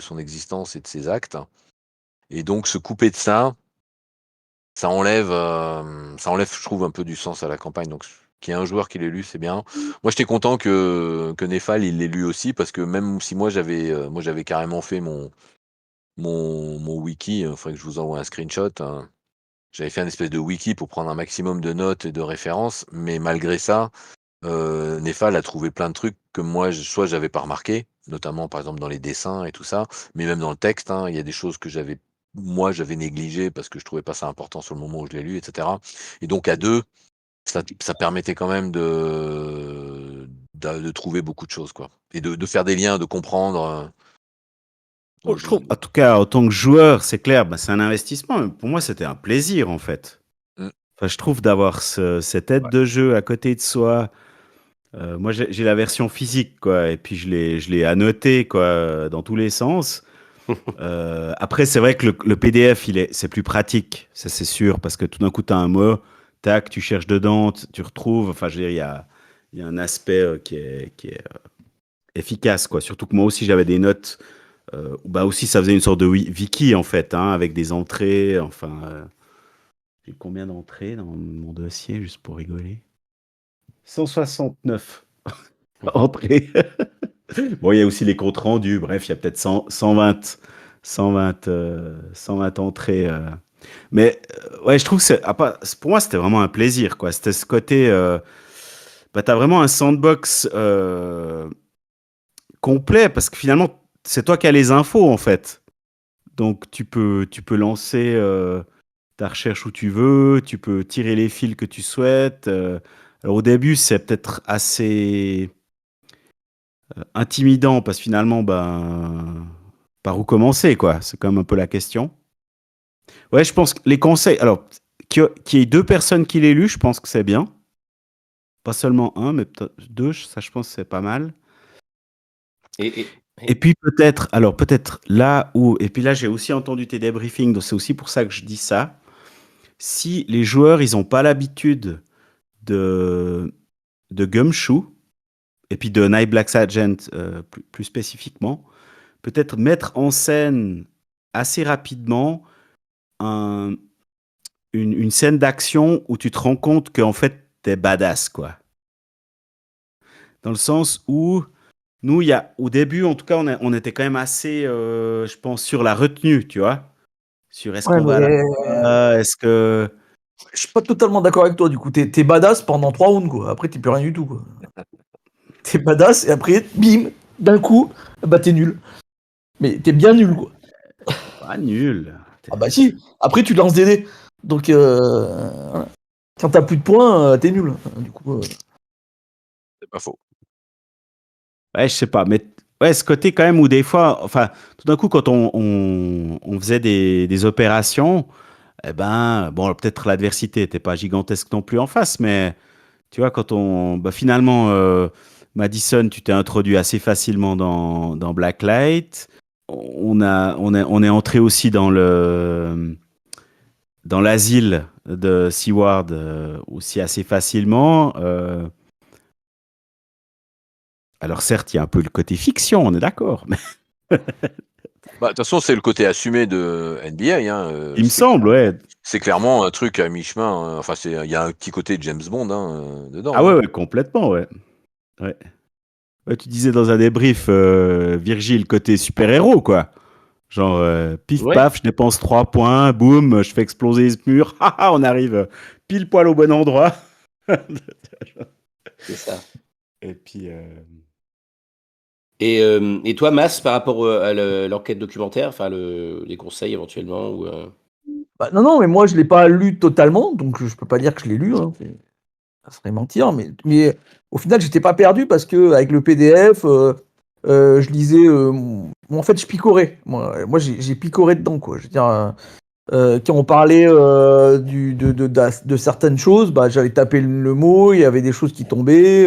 son existence et de ses actes. Et donc se couper de ça, ça enlève, je trouve, un peu du sens à la campagne. Donc qu'il y ait un joueur qui l'ait lu, c'est bien. Moi, j'étais content que Nefal il l'ait lu aussi parce que même si moi j'avais carrément fait mon wiki, il faudrait que je vous envoie un screenshot. Hein. J'avais fait un espèce de wiki pour prendre un maximum de notes et de références, mais malgré ça, Nefal a trouvé plein de trucs que moi, soit j'avais pas remarqué, notamment par exemple dans les dessins et tout ça, mais même dans le texte, hein, il y a des choses que j'avais négligées parce que je trouvais pas ça important sur le moment où je l'ai lu, etc. Et donc à deux, ça permettait quand même de trouver beaucoup de choses, quoi, et de faire des liens, de comprendre. Oh, Donc je trouve, en tout cas, en tant que joueur, c'est clair, bah, c'est un investissement. Mais pour moi, c'était un plaisir, en fait. Mm. Enfin, je trouve d'avoir cette aide de jeu à côté de soi. Moi, j'ai la version physique, quoi, et puis je l'ai annoté, quoi, dans tous les sens. Après, c'est vrai que le PDF, c'est plus pratique, ça c'est sûr, parce que tout d'un coup, tu as un mot, tac, tu cherches dedans, tu retrouves. Enfin, je veux dire, il y a un aspect qui est efficace, quoi. Surtout que moi aussi, j'avais des notes. Bah aussi, ça faisait une sorte de wiki, en fait, hein, avec des entrées. Enfin, j'ai combien d'entrées dans mon dossier, juste pour rigoler? 169 entrées. Bon, il y a aussi les comptes rendus. Bref, il y a peut-être 120 entrées. Mais ouais, je trouve que pour moi, c'était vraiment un plaisir, quoi. C'était ce côté. Bah, t'as vraiment un sandbox complet parce que finalement, c'est toi qui as les infos, en fait. Donc, tu peux lancer ta recherche où tu veux, tu peux tirer les fils que tu souhaites. Alors, au début, c'est peut-être assez intimidant parce que finalement, ben, par où commencer, quoi? C'est quand même un peu la question. Ouais, je pense que les conseils. Alors, qu'il y ait deux personnes qui l'aient lu, je pense que c'est bien. Pas seulement un, mais peut-être deux, ça, je pense que c'est pas mal. Et, et- Et puis peut-être, alors peut-être là où, et puis là j'ai aussi entendu tes débriefings, donc c'est aussi pour ça que je dis ça. Si les joueurs, ils n'ont pas l'habitude de, de Gumshoe, et puis de Night Black Agent plus spécifiquement, peut-être mettre en scène assez rapidement un, une scène d'action où tu te rends compte qu'en fait, t'es badass, quoi. Dans le sens où, nous, au début, en tout cas, on était quand même assez, je pense, sur la retenue, tu vois. Sur est-ce Ouais, qu'on va mais là, est-ce que... je suis pas totalement d'accord avec toi. Du coup, t'es badass pendant 3 rounds, quoi. Après, t'es plus rien du tout, quoi. T'es badass et après, bim, d'un coup, bah t'es nul. Mais t'es bien nul, quoi. T'es pas nul. Ah bah si. Après, tu lances des dés. Donc, voilà. Quand t'as plus de points, t'es nul. Du coup, C'est pas faux. Ouais, je sais pas, mais ouais, ce côté quand même où des fois, enfin, tout d'un coup, quand on faisait des opérations, eh ben, bon, peut-être l'adversité n'était pas gigantesque non plus en face, mais tu vois, bah, finalement, Madison, tu t'es introduit assez facilement dans Blacklight. On est entré aussi dans l'asile de Seward aussi assez facilement. Alors certes, il y a un peu le côté fiction, on est d'accord, mais Bah, de toute façon, c'est le côté assumé de NBA. Hein, il me semble, ouais. c'est clairement un truc à mi-chemin. Hein. Enfin, il y a un petit côté James Bond hein, Ah dedans. ouais, Hein. ouais, complètement, ouais. Ouais. Ouais, tu disais dans un débrief, Virgile, côté super-héros, quoi. Genre, pif ouais, paf, je dépense 3 points, boum, je fais exploser ce mur, haha, on arrive pile poil au bon endroit. c'est ça. Et puis, Et toi, Mas, par rapport à l'enquête documentaire, enfin les conseils éventuellement ou, Bah, non, mais moi je l'ai pas lu totalement, donc je peux pas dire que je l'ai lu, hein, ça serait mentir, mais au final j'étais pas perdu parce que avec le PDF, je lisais, en fait je picorais. Moi j'ai picoré dedans, quoi. Je veux dire, quand on parlait de certaines choses, bah, j'allais taper le mot, il y avait des choses qui tombaient,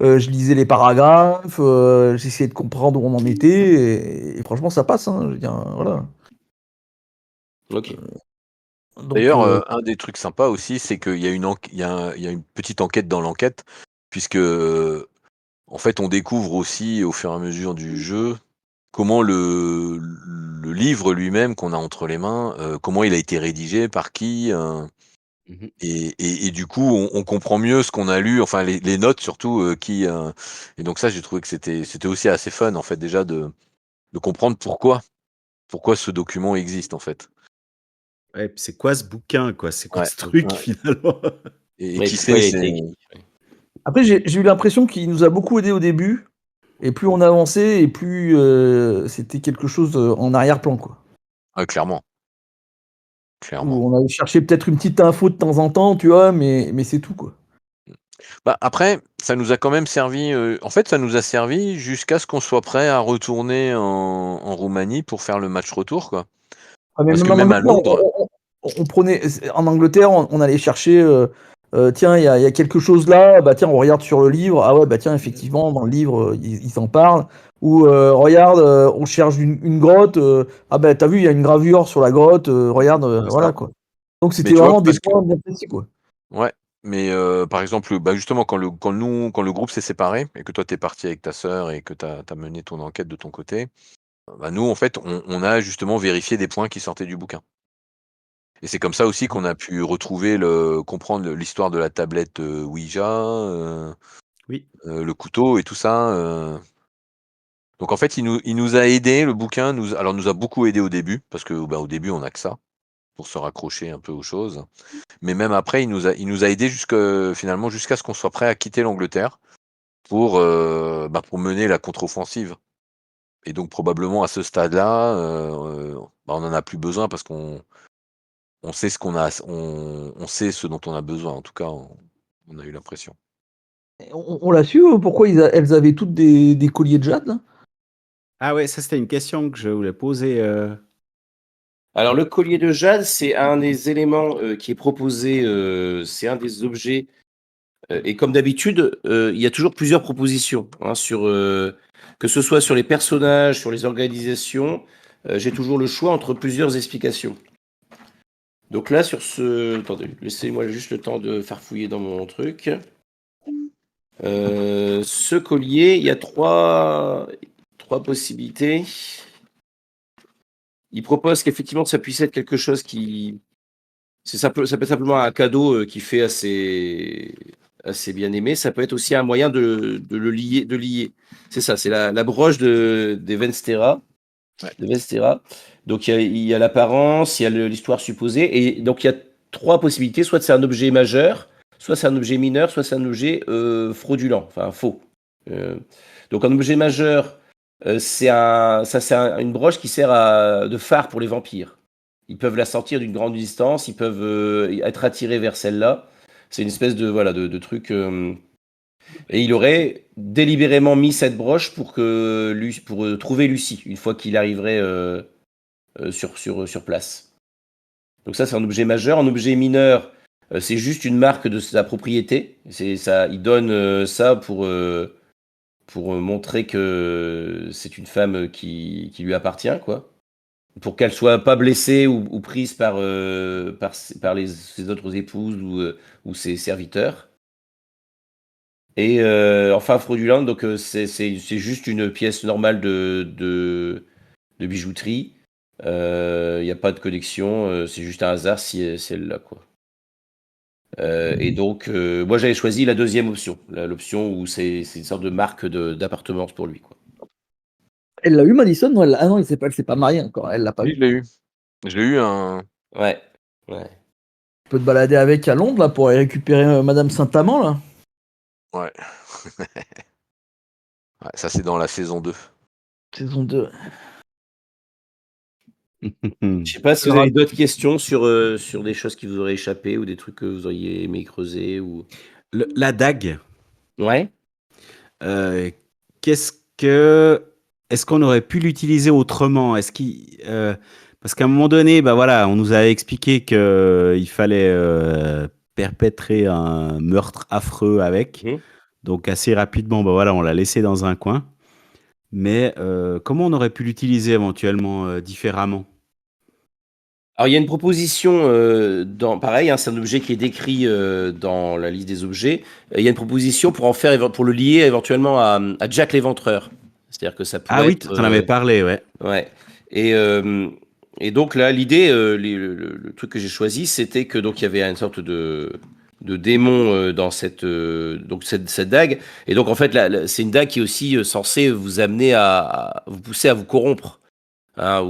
je lisais les paragraphes, j'essayais de comprendre où on en était, et franchement ça passe, hein, je veux dire, voilà. Ok. Donc, D'ailleurs, un des trucs sympas aussi, c'est qu'il y a il y a une petite enquête dans l'enquête, puisque, en fait, on découvre aussi au fur et à mesure du jeu comment le livre lui-même qu'on a entre les mains, comment il a été rédigé, par qui, Mhm. et du coup, on comprend mieux ce qu'on a lu, enfin les notes surtout, et donc ça, j'ai trouvé que c'était aussi assez fun, en fait, déjà de comprendre pourquoi ce document existe, en fait. Ouais, puis c'est quoi ce bouquin, quoi? C'est quoi Ouais, ce truc, ouais, finalement? et Mais qui pourquoi c'est? il a C'est été écrit? après j'ai eu l'impression qu'il nous a beaucoup aidé au début, et plus on avançait, et plus c'était quelque chose en arrière-plan, quoi. ouais, clairement, clairement. Où on allait chercher peut-être une petite info de temps en temps, tu vois, mais c'est tout, quoi. Bah, après, ça nous a quand même servi, en fait, ça nous a servi jusqu'à ce qu'on soit prêt à retourner en Roumanie pour faire le match retour, quoi. Ah, mais Parce même que en même à Angleterre, Londres, on prenait en Angleterre, on allait chercher, tiens, il y a quelque chose là, bah tiens, on regarde sur le livre, ah ouais, bah tiens, effectivement, dans le livre, ils en parlent. Ou regarde, on cherche une grotte, ah bah t'as vu, il y a une gravure sur la grotte, regarde, c'est ça. voilà, quoi. Donc Mais c'était tu vois, vraiment des parce que points bien précis, quoi. ouais, mais par exemple, bah, justement, quand le groupe s'est séparé et que toi, tu es parti avec ta sœur et que tu as mené ton enquête de ton côté, bah, nous, en fait, on a justement vérifié des points qui sortaient du bouquin. Et c'est comme ça aussi qu'on a pu comprendre l'histoire de la tablette, Ouija, Oui. le couteau et tout ça, donc en fait, il nous a aidés, le bouquin nous a beaucoup aidés au début, parce que, bah, au début, on a que ça, pour se raccrocher un peu aux choses. Mais même après, il nous a aidés finalement jusqu'à ce qu'on soit prêt à quitter l'Angleterre pour mener la contre-offensive. Et donc probablement à ce stade-là, bah, on en a plus besoin parce qu'on sait ce qu'on a on sait ce dont on a besoin. En tout cas, on a eu l'impression. Et on l'a su, pourquoi elles avaient toutes des colliers de jade, là? Ah ouais, ça, c'était une question que je voulais poser, Alors, le collier de jade, c'est un des éléments qui est proposé, c'est un des objets. Et comme d'habitude, il y a toujours plusieurs propositions, hein, que ce soit sur les personnages, sur les organisations. J'ai toujours le choix entre plusieurs explications. Donc là, attendez, laissez-moi juste le temps de farfouiller dans mon truc. Ce collier, il y a trois possibilités. Il propose qu'effectivement, ça puisse être quelque chose qui... ça peut être simplement un cadeau qui fait assez bien aimé. Ça peut être aussi un moyen de le lier, de lier. C'est ça, c'est la broche des Venstera. Ouais. De Vestera. Donc il y a l'apparence, il y a l'histoire supposée. Et donc il y a trois possibilités. Soit c'est un objet majeur, soit c'est un objet mineur, soit c'est un objet fraudulent, enfin faux. Euh, donc un objet majeur, c'est une broche qui sert de phare pour les vampires. Ils peuvent la sortir d'une grande distance, ils peuvent être attirés vers celle-là. C'est une espèce de voilà de truc. Et il aurait délibérément mis cette broche pour trouver Lucie une fois qu'il arriverait sur place. Donc ça, c'est un objet majeur. Un objet mineur, c'est juste une marque de sa propriété. C'est ça, il donne ça pour montrer que c'est une femme qui lui appartient, quoi. Pour qu'elle soit pas blessée ou prise par ses autres épouses ou ses serviteurs. Et enfin fraudulente, donc c'est juste une pièce normale de bijouterie. Il n'y a pas de connexion, c'est juste un hasard si elle l'a, quoi. Et donc, moi j'avais choisi la deuxième option, l'option où c'est une sorte de marque d'appartenance pour lui, quoi. Elle l'a eu, Madison? Non, ah non, elle s'est pas mariée encore, elle l'a pas Oui, eu. je l'ai eu. Je l'ai eu un Ouais, ouais. Tu peux te balader avec à Londres, là, pour aller récupérer Madame Saint-Amand, là. ouais. Ouais, ça, c'est dans la saison 2. Saison 2. Je sais pas si vous avez d'autres questions sur des choses qui vous auraient échappé ou des trucs que vous auriez aimé creuser ou La dague, ouais? euh, qu'est-ce que. Est-ce qu'on aurait pu l'utiliser autrement? Parce qu'à un moment donné, bah voilà, on nous a expliqué qu'il fallait perpétrer un meurtre affreux avec. Mmh. Donc assez rapidement, bah voilà, on l'a laissé dans un coin. Mais comment on aurait pu l'utiliser éventuellement différemment? Alors il y a une proposition, dans pareil, hein, c'est un objet qui est décrit, dans la liste des objets. Il y a une proposition pour en faire pour le lier éventuellement à Jack l'Éventreur. C'est-à-dire que ça Ah pourrait oui, être, t'en avais parlé, ouais. ouais et hem et donc là, l'idée, le truc que j'ai choisi, c'était que donc il y avait une sorte de démon, dans cette dague et donc en fait, c'est une dague qui est aussi, censée vous amener à vous pousser à vous corrompre. Hein,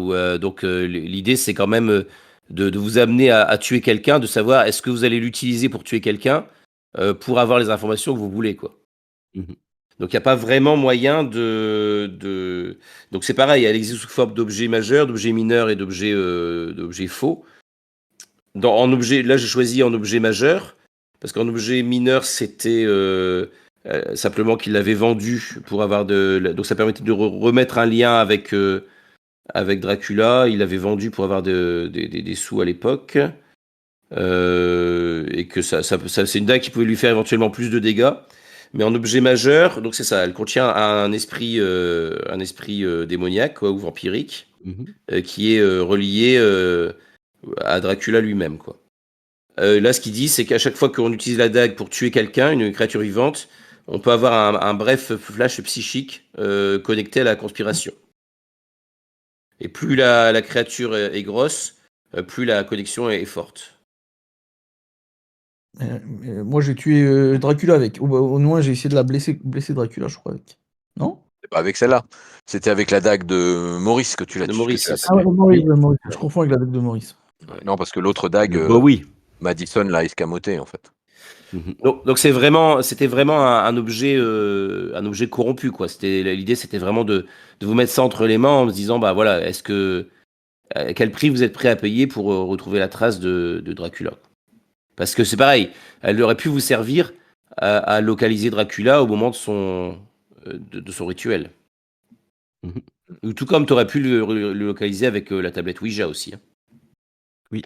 l'idée, c'est quand même de vous amener à tuer quelqu'un, de savoir est-ce que vous allez l'utiliser pour tuer quelqu'un, pour avoir les informations que vous voulez, quoi. Mhm. Donc il n'y a pas vraiment moyen donc c'est pareil, elle existe sous forme d'objets majeurs, d'objets mineurs et d'objets faux. En objet, là j'ai choisi en objet majeur, parce qu'en objet mineur, c'était simplement qu'il l'avait vendu pour avoir donc ça permettait de remettre un lien avec Dracula, il l'avait vendu pour avoir des sous à l'époque. Et que c'est une dague qui pouvait lui faire éventuellement plus de dégâts. Mais en objet majeur, donc c'est ça, elle contient un esprit démoniaque quoi, ou vampirique, Mhm. qui est relié à Dracula lui-même. Quoi. Là, ce qu'il dit, c'est qu'à chaque fois qu'on utilise la dague pour tuer quelqu'un, une créature vivante, on peut avoir un bref flash psychique connecté à la conspiration. Et plus la créature est grosse, plus la connexion est forte. Moi, j'ai tué Dracula avec. Au moins, j'ai essayé de blesser Dracula, je crois, avec. Non? C'est pas avec celle-là. C'était avec la dague de Maurice que tu l'as De tué. Maurice, Ah ouais, oui. Maurice. Je confonds avec la dague de Maurice. Non, parce que l'autre dague, Bah oui. Madison l'a escamoté, en fait. Mhm. Donc c'était vraiment un objet corrompu quoi. L'idée c'était vraiment de vous mettre ça entre les mains en se disant bah voilà quel prix vous êtes prêt à payer pour retrouver la trace de Dracula. Parce que c'est pareil, elle aurait pu vous servir à localiser Dracula au moment de son rituel. Mhm. Ou tout comme tu aurais pu le localiser avec la tablette Ouija aussi. Hein. Oui.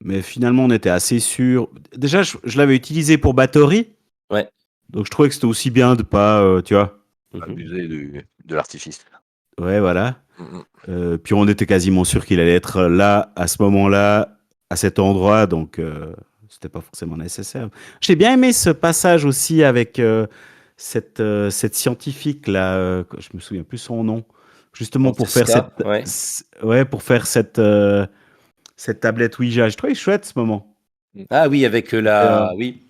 Mais finalement, on était assez sûr. Déjà, je l'avais utilisé pour Bathory. Ouais. Donc, je trouvais que c'était aussi bien de pas, tu vois. Mhm. Abuser de l'artifice. Ouais, voilà. Mhm. Puis on était quasiment sûr qu'il allait être là, à ce moment-là, à cet endroit. Donc, c'était pas forcément nécessaire. J'ai bien aimé ce passage aussi avec cette scientifique-là. Je me souviens plus son nom. Justement pour faire Francesca, ouais. pour faire cette tablette Ouija. Je trouvais chouette ce moment. Ah oui, avec oui.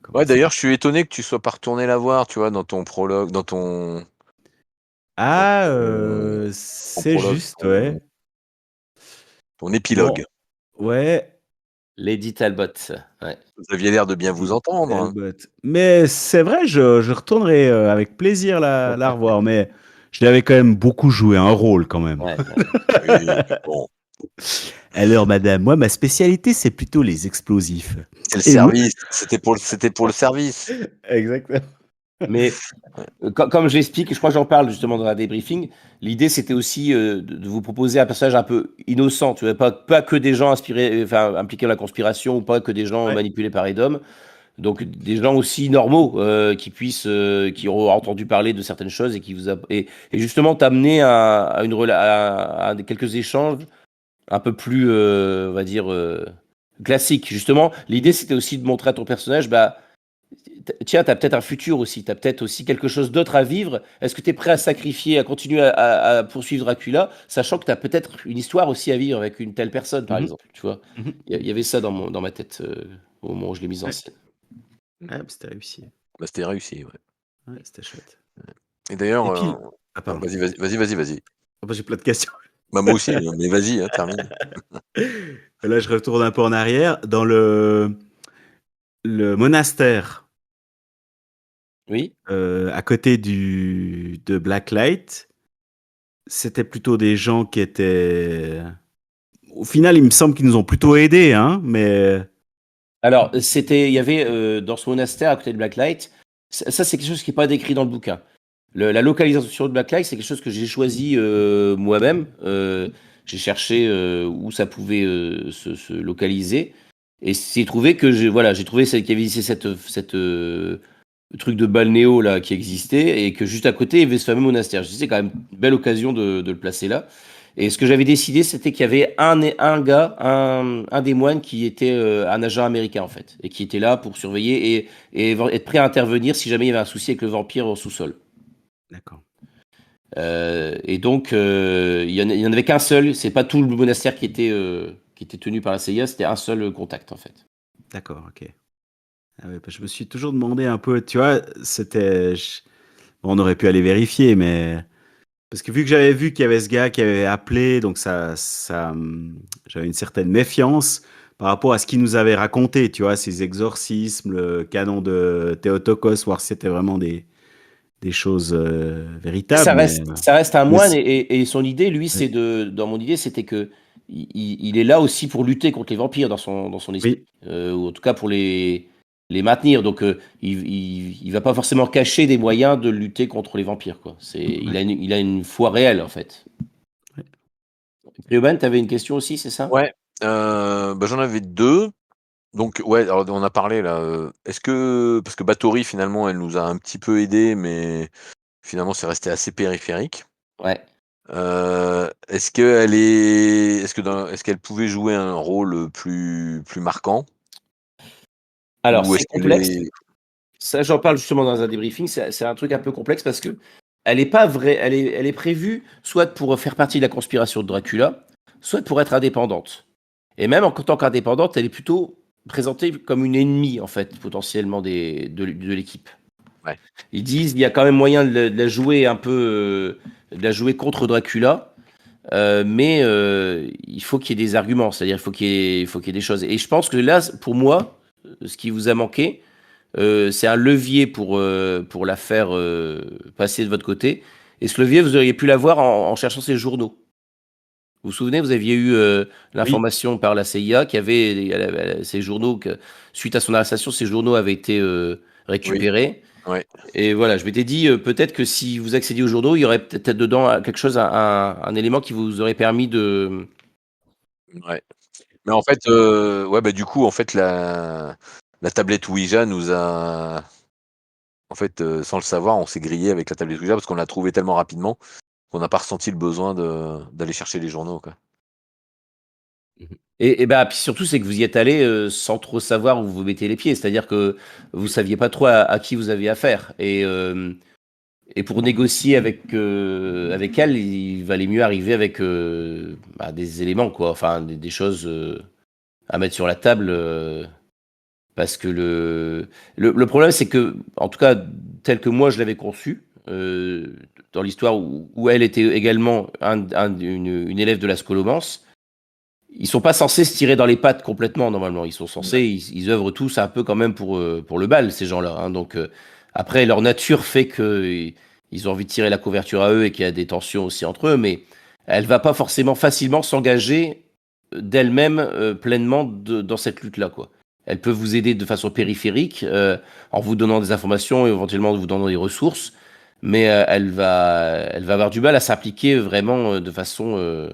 Comment Ouais, ça d'ailleurs, je suis étonné que tu sois pas retourné la voir, tu vois, dans ton prologue, Ah, ton c'est prologue, juste, ouais. ton Bon, épilogue. ouais. Lady Talbot. Ouais. Vous aviez l'air de bien vous entendre. Hein. Talbot. Mais c'est vrai, je retournerai avec plaisir la revoir. Mais je l'avais quand même beaucoup joué, un rôle quand même. Ouais. Oui, bon, Alors, madame, moi, ma spécialité, c'est plutôt les explosifs. c'est le Et vous? service. C'était pour le service. Exactement. Mais comme je l'explique, je crois que j'en parle justement dans la débriefing, l'idée c'était aussi de vous proposer un personnage un peu innocent, tu vois, pas que des gens impliqués dans la conspiration ou pas que des gens Ouais. manipulés par Edom, donc des gens aussi normaux qui auront entendu parler de certaines choses et et justement t'amener à quelques échanges un peu plus, on va dire, classiques. Justement, l'idée c'était aussi de montrer à ton personnage, bah tiens, tu as peut-être un futur aussi, tu as peut-être aussi quelque chose d'autre à vivre. Est-ce que tu es prêt à sacrifier, à continuer à poursuivre Dracula, sachant que tu as peut-être une histoire aussi à vivre avec une telle personne, par Mhm. exemple, tu vois? Mhm. Il y avait ça dans ma tête, au moment où je l'ai mise en Ouais. scène. Ah, c'était réussi. Bah, c'était réussi, ouais. Ouais, c'était chouette. Et d'ailleurs, Et puis, ah, pardon. vas-y. Ah, bah, j'ai plein de questions. Bah, moi aussi, hein, mais vas-y, hein, termine. Là, je retourne un peu en arrière. Dans le monastère, Oui? à côté de Blacklight, c'était plutôt des gens qui étaient. Au final, il me semble qu'ils nous ont plutôt aidés, hein, mais. Alors, il y avait dans ce monastère à côté de Blacklight, ça c'est quelque chose qui n'est pas décrit dans le bouquin. La localisation de Blacklight, c'est quelque chose que j'ai choisi moi-même. J'ai cherché où ça pouvait se localiser. Et j'ai trouvé que j'ai trouvé qu'il y avait ici cette truc de balnéo là qui existait et que juste à côté il y avait ce fameux monastère. Je disais c'est quand même une belle occasion de le placer là. Et ce que j'avais décidé, c'était qu'il y avait un gars, un des moines qui était un agent américain en fait, et qui était là pour surveiller et être prêt à intervenir si jamais il y avait un souci avec le vampire au sous-sol. D'accord. Et donc il y en avait qu'un seul. C'est pas tout le monastère qui était tenu par la CIA, c'était un seul contact en fait. D'accord, ok. Ah ouais, je me suis toujours demandé un peu, tu vois, bon, on aurait pu aller vérifier, mais. Parce que vu que j'avais vu qu'il y avait ce gars qui avait appelé, donc j'avais une certaine méfiance par rapport à ce qu'il nous avait raconté, tu vois, ces exorcismes, le canon de Théotokos, voir si c'était vraiment des choses véritables. Ça reste un Mais moine et son idée, lui, dans mon idée, c'était que il est là aussi pour lutter contre les vampires dans son esprit, oui, ou en tout cas pour les maintenir. Donc il va pas forcément cacher des moyens de lutter contre les vampires, quoi. Il a une foi réelle en fait. ouais. Ryoban, tu avais une question aussi, c'est ça? Ouais, j'en avais 2. Donc ouais, alors on a parlé là, est-ce que parce que Batory finalement elle nous a un petit peu aidés, mais finalement c'est resté assez périphérique. Ouais. Est-ce qu'elle pouvait jouer un rôle plus marquant? Alors Ou c'est est-ce qu'elle complexe. est Ça, j'en parle justement dans un débriefing. C'est un truc un peu complexe parce que elle est pas vraie. Elle est prévue soit pour faire partie de la conspiration de Dracula, soit pour être indépendante. Et même en tant qu'indépendante, elle est plutôt présentée comme une ennemie en fait potentiellement de l'équipe. ouais, Ils disent il y a quand même moyen de la jouer un peu, de la jouer contre Dracula, mais il faut qu'il y ait des arguments, c'est-à-dire il faut qu'il y ait des choses. Et je pense que là, pour moi, ce qui vous a manqué, c'est un levier pour la faire passer de votre côté. Et ce levier, vous auriez pu l'avoir en cherchant ces journaux. Vous vous souvenez, vous aviez eu Oui, l'information par la CIA qu'il y avait ces journaux, suite à son arrestation, ces journaux avaient été oui, récupérés. ouais, Et voilà, je m'étais dit, peut-être que si vous accédiez aux journaux, il y aurait peut-être dedans quelque chose, un élément qui vous aurait permis de... ouais. Mais en fait, ouais, du coup, en fait, la tablette Ouija nous a en fait, sans le savoir, on s'est grillé avec la tablette Ouija parce qu'on l'a trouvée tellement rapidement qu'on n'a pas ressenti le besoin d'aller chercher les journaux, quoi. Et bah, puis surtout, c'est que vous y êtes allé sans trop savoir où vous mettez les pieds. C'est-à-dire que vous saviez pas trop à qui vous aviez affaire. Et pour négocier avec elle, il valait mieux arriver avec des éléments, quoi. Enfin, des choses à mettre sur la table. Parce que le problème, c'est que, en tout cas, tel que moi je l'avais conçu, dans l'histoire où elle était également une élève de la Scholomance, ils sont pas censés se tirer dans les pattes complètement, normalement. Ils sont censés, ils œuvrent tous un peu quand même pour le bal, ces gens-là, hein. Donc, après, leur nature fait que ils ont envie de tirer la couverture à eux et qu'il y a des tensions aussi entre eux, mais elle va pas forcément facilement s'engager d'elle-même pleinement dans cette lutte-là, quoi. Elle peut vous aider de façon périphérique, en vous donnant des informations et éventuellement en vous donnant des ressources, mais elle va avoir du mal à s'impliquer vraiment de façon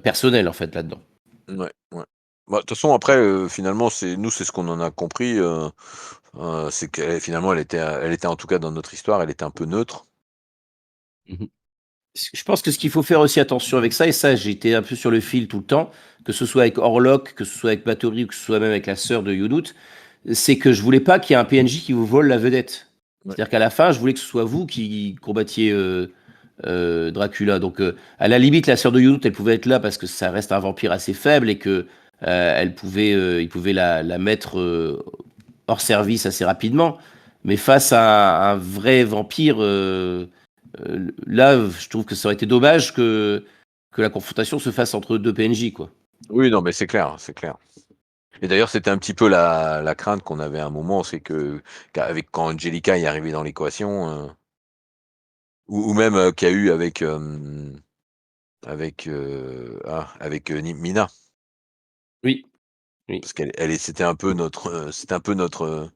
personnelle, en fait, là-dedans. Ouais, ouais. Bah, de toute façon, après, finalement, c'est ce qu'on en a compris, c'est qu'elle finalement, elle était en tout cas dans notre histoire, elle était un peu neutre. Mhm. Je pense que ce qu'il faut faire aussi attention avec ça, et ça, j'ai été un peu sur le fil tout le temps, que ce soit avec Orlok, que ce soit avec Bathory, ou que ce soit même avec la sœur de Yonut, c'est que je voulais pas qu'il y ait un PNJ qui vous vole la vedette. Ouais. C'est-à-dire qu'à la fin, je voulais que ce soit vous qui combattiez Dracula. Donc, à la limite, la sœur de Yonut, elle pouvait être là parce que ça reste un vampire assez faible et que il pouvait la mettre hors service assez rapidement. Mais face à un vrai vampire, là, je trouve que ça aurait été dommage que la confrontation se fasse entre deux PNJ, quoi. Oui, non, mais c'est clair, c'est clair. Et d'ailleurs, c'était un petit peu la crainte qu'on avait à un moment, c'est que quand Angelica est arrivée dans l'équation, ou même qu'il y a eu avec Mina, Oui, oui. parce c'était un peu notre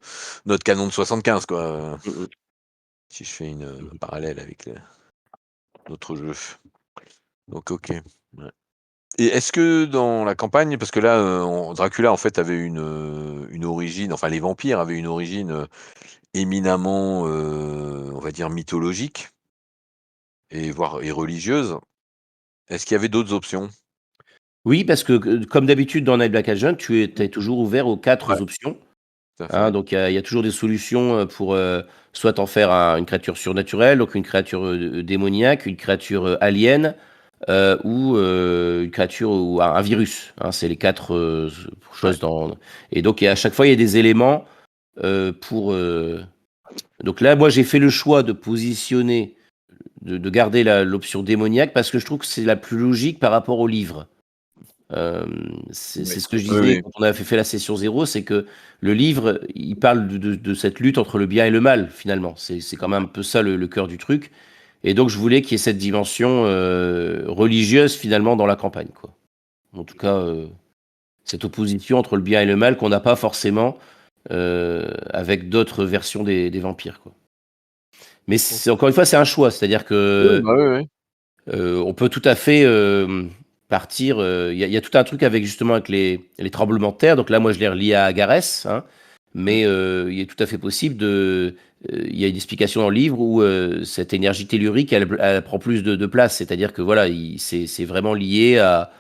canon de 75 quoi. Mmh mh. Si je fais un parallèle avec notre jeu. Donc ok. Ouais. Et est-ce que dans la campagne, parce que là, Dracula en fait avait une origine, enfin les vampires avaient une origine éminemment, on va dire mythologique et voire et religieuse. Est-ce qu'il y avait d'autres options? Oui, parce que comme d'habitude dans Night Black Agent, tu Mmh. es toujours ouvert aux 4 Ouais, options, tout à hein, fait. donc il y a toujours des solutions, pour, soit en faire une créature surnaturelle, donc une créature, démoniaque, une créature, alien, ou, une créature ou un virus, hein. C'est les 4 Ouais. choses dans et donc à chaque fois, il y a des éléments, pour, donc là, moi, j'ai fait le choix de positionner de garder l'option démoniaque parce que je trouve que c'est la plus logique par rapport au livre. C'est Oui. ce que je Oui, disais oui. quand on avait fait la session 0, c'est que le livre, il parle de cette lutte entre le bien et le mal, finalement. C'est quand même un peu ça le cœur du truc. Et donc, je voulais qu'il y ait cette dimension religieuse, finalement, dans la campagne, quoi. En tout cas, cette opposition entre le bien et le mal qu'on n'a pas forcément avec d'autres versions des vampires, quoi. Mais encore une fois, c'est un choix. C'est-à-dire Oui, que bah, oui, oui. on peut tout à fait, partir, il y a tout un truc avec justement avec les tremblements de terre, donc là, moi, je l'ai relié à Agarès, hein, Mmh. mais il est tout à fait possible il y a une explication dans le livre où, cette énergie tellurique, elle prend plus de place. C'est-à-dire que voilà, c'est vraiment lié à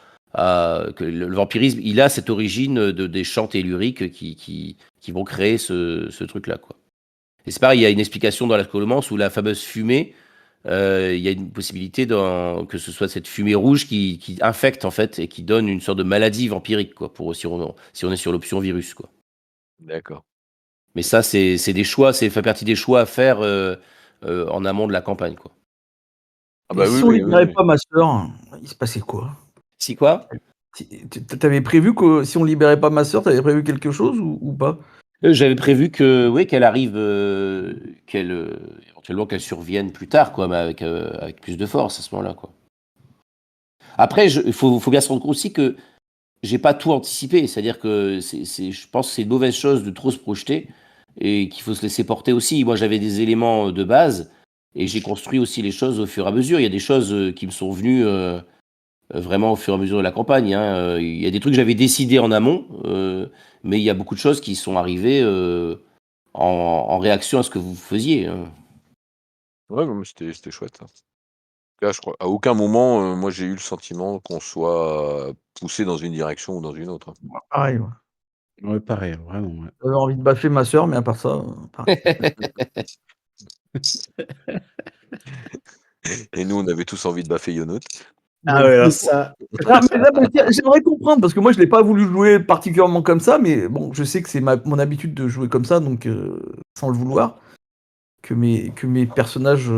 que le vampirisme, il a cette origine, des champs telluriques qui vont créer ce truc-là, quoi. Et c'est pareil, il y a une explication dans la Scholomance où la fameuse fumée, il y a une possibilité que ce soit cette fumée rouge qui infecte en fait et qui donne une sorte de maladie vampirique quoi, si on est sur l'option virus quoi. D'accord. Mais ça c'est des choix, c'est fait partie des choix à faire en amont de la campagne quoi. Ah Et bah, oui, si on oui, oui, libérait oui. pas ma sœur, il se passait quoi? Si quoi? T'avais prévu que si on libérait pas ma sœur, t'avais prévu quelque chose ou pas? J'avais prévu que oui qu'elle arrive, éventuellement qu'elle survienne plus tard quoi, mais avec plus de force à ce moment-là quoi. Après il faut bien se rendre compte aussi que j'ai pas tout anticipé, c'est-à-dire que je pense que c'est une mauvaise chose de trop se projeter et qu'il faut se laisser porter aussi. Moi, j'avais des éléments de base et j'ai construit aussi les choses au fur et à mesure. Il y a des choses qui me sont venues vraiment au fur et à mesure de la campagne, hein. Il y a des trucs que j'avais décidés en amont, mais il y a beaucoup de choses qui sont arrivées en réaction à ce que vous faisiez, hein. Ouais, non, mais c'était chouette, hein. Là, je crois à aucun moment, moi, j'ai eu le sentiment qu'on soit poussé dans une direction ou dans une autre, hein. Pareil, ouais. Ouais, pareil, vraiment, ouais. J'avais envie de baffer ma sœur, mais à part ça, pareil. Et nous, on avait tous envie de baffer Yonout. Ah ouais, alors ça, Ah, mais là, j'aimerais comprendre parce que moi je l'ai pas voulu jouer particulièrement comme ça, mais bon, je sais que c'est mon habitude de jouer comme ça, donc sans le vouloir, que mes personnages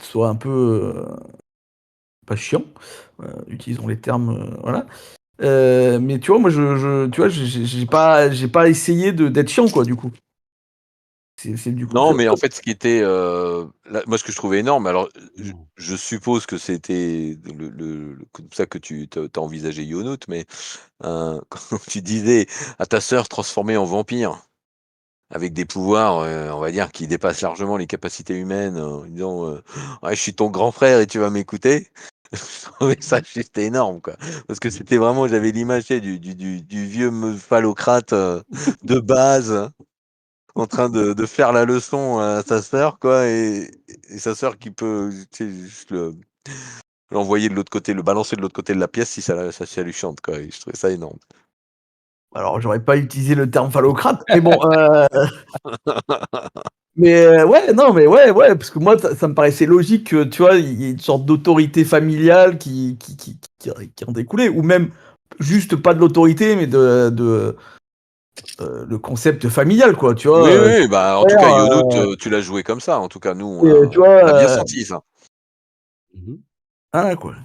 soient un peu pas chiants, utilisons les termes, voilà. Mais tu vois, moi tu vois, j'ai pas essayé d'être chiant quoi, du coup. C'est du coup. Non, mais en fait, ce qui était, là, moi, ce que je trouvais énorme, alors, je non. je suppose que c'était comme ça que tu as envisagé Yonout, mais, quand tu disais à ta sœur transformée en vampire, avec des pouvoirs, on va dire, qui dépassent largement les capacités humaines, en disant, «Ouais, je suis ton grand frère et tu vas m'écouter». Je trouvais ça juste énorme, quoi. Parce que c'était vraiment j'avais l'image, tu sais, du vieux phallocrate, de base, en train de faire la leçon à sa sœur, quoi, et sa sœur qui peut, tu sais, juste l'envoyer de l'autre côté, le balancer de l'autre côté de la pièce si ça lui chante, quoi, et je trouvais ça énorme. Alors j'aurais pas utilisé le terme phallocrate, mais bon. Mais ouais, non, mais ouais, parce que moi, ça me paraissait logique que, tu vois, il y ait une sorte d'autorité familiale qui en découlait, ou même juste pas de l'autorité, mais le concept familial, quoi, tu Oui, vois. oui, bah, en tout cas, Père, Yonout, tu l'as joué comme ça. En tout cas, nous, tu on a bien vois, senti ça. Mmh. hein, quoi.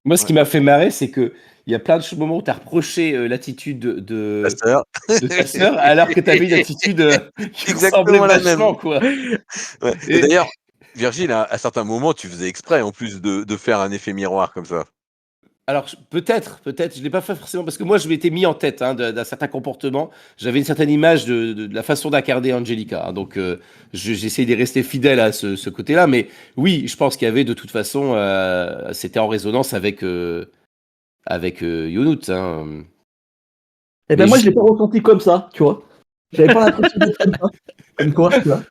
Moi, ce Ouais. qui m'a fait marrer, c'est qu'il y a plein de moments où tu as reproché l'attitude Ta sœur. de ta sœur, alors que tu avais une attitude qui ressemblait Exactement la même. vachement, quoi. Ouais, et Et d'ailleurs Virgile, à certains moments, tu faisais exprès en plus de faire un effet miroir comme ça. Alors peut-être, je l'ai pas fait forcément parce que moi je m'étais mis en tête d'un certain comportement. J'avais une certaine image de la façon d'incarner Angelica, hein, donc j'essaie de rester fidèle à ce côté-là. Mais oui, je pense qu'il y avait de toute façon, c'était en résonance avec Younout, hein. Eh ben Mais moi, je l'ai pas ressenti comme ça, tu vois. J'avais pas l'impression d'être comme ça. Comme quoi, tu vois.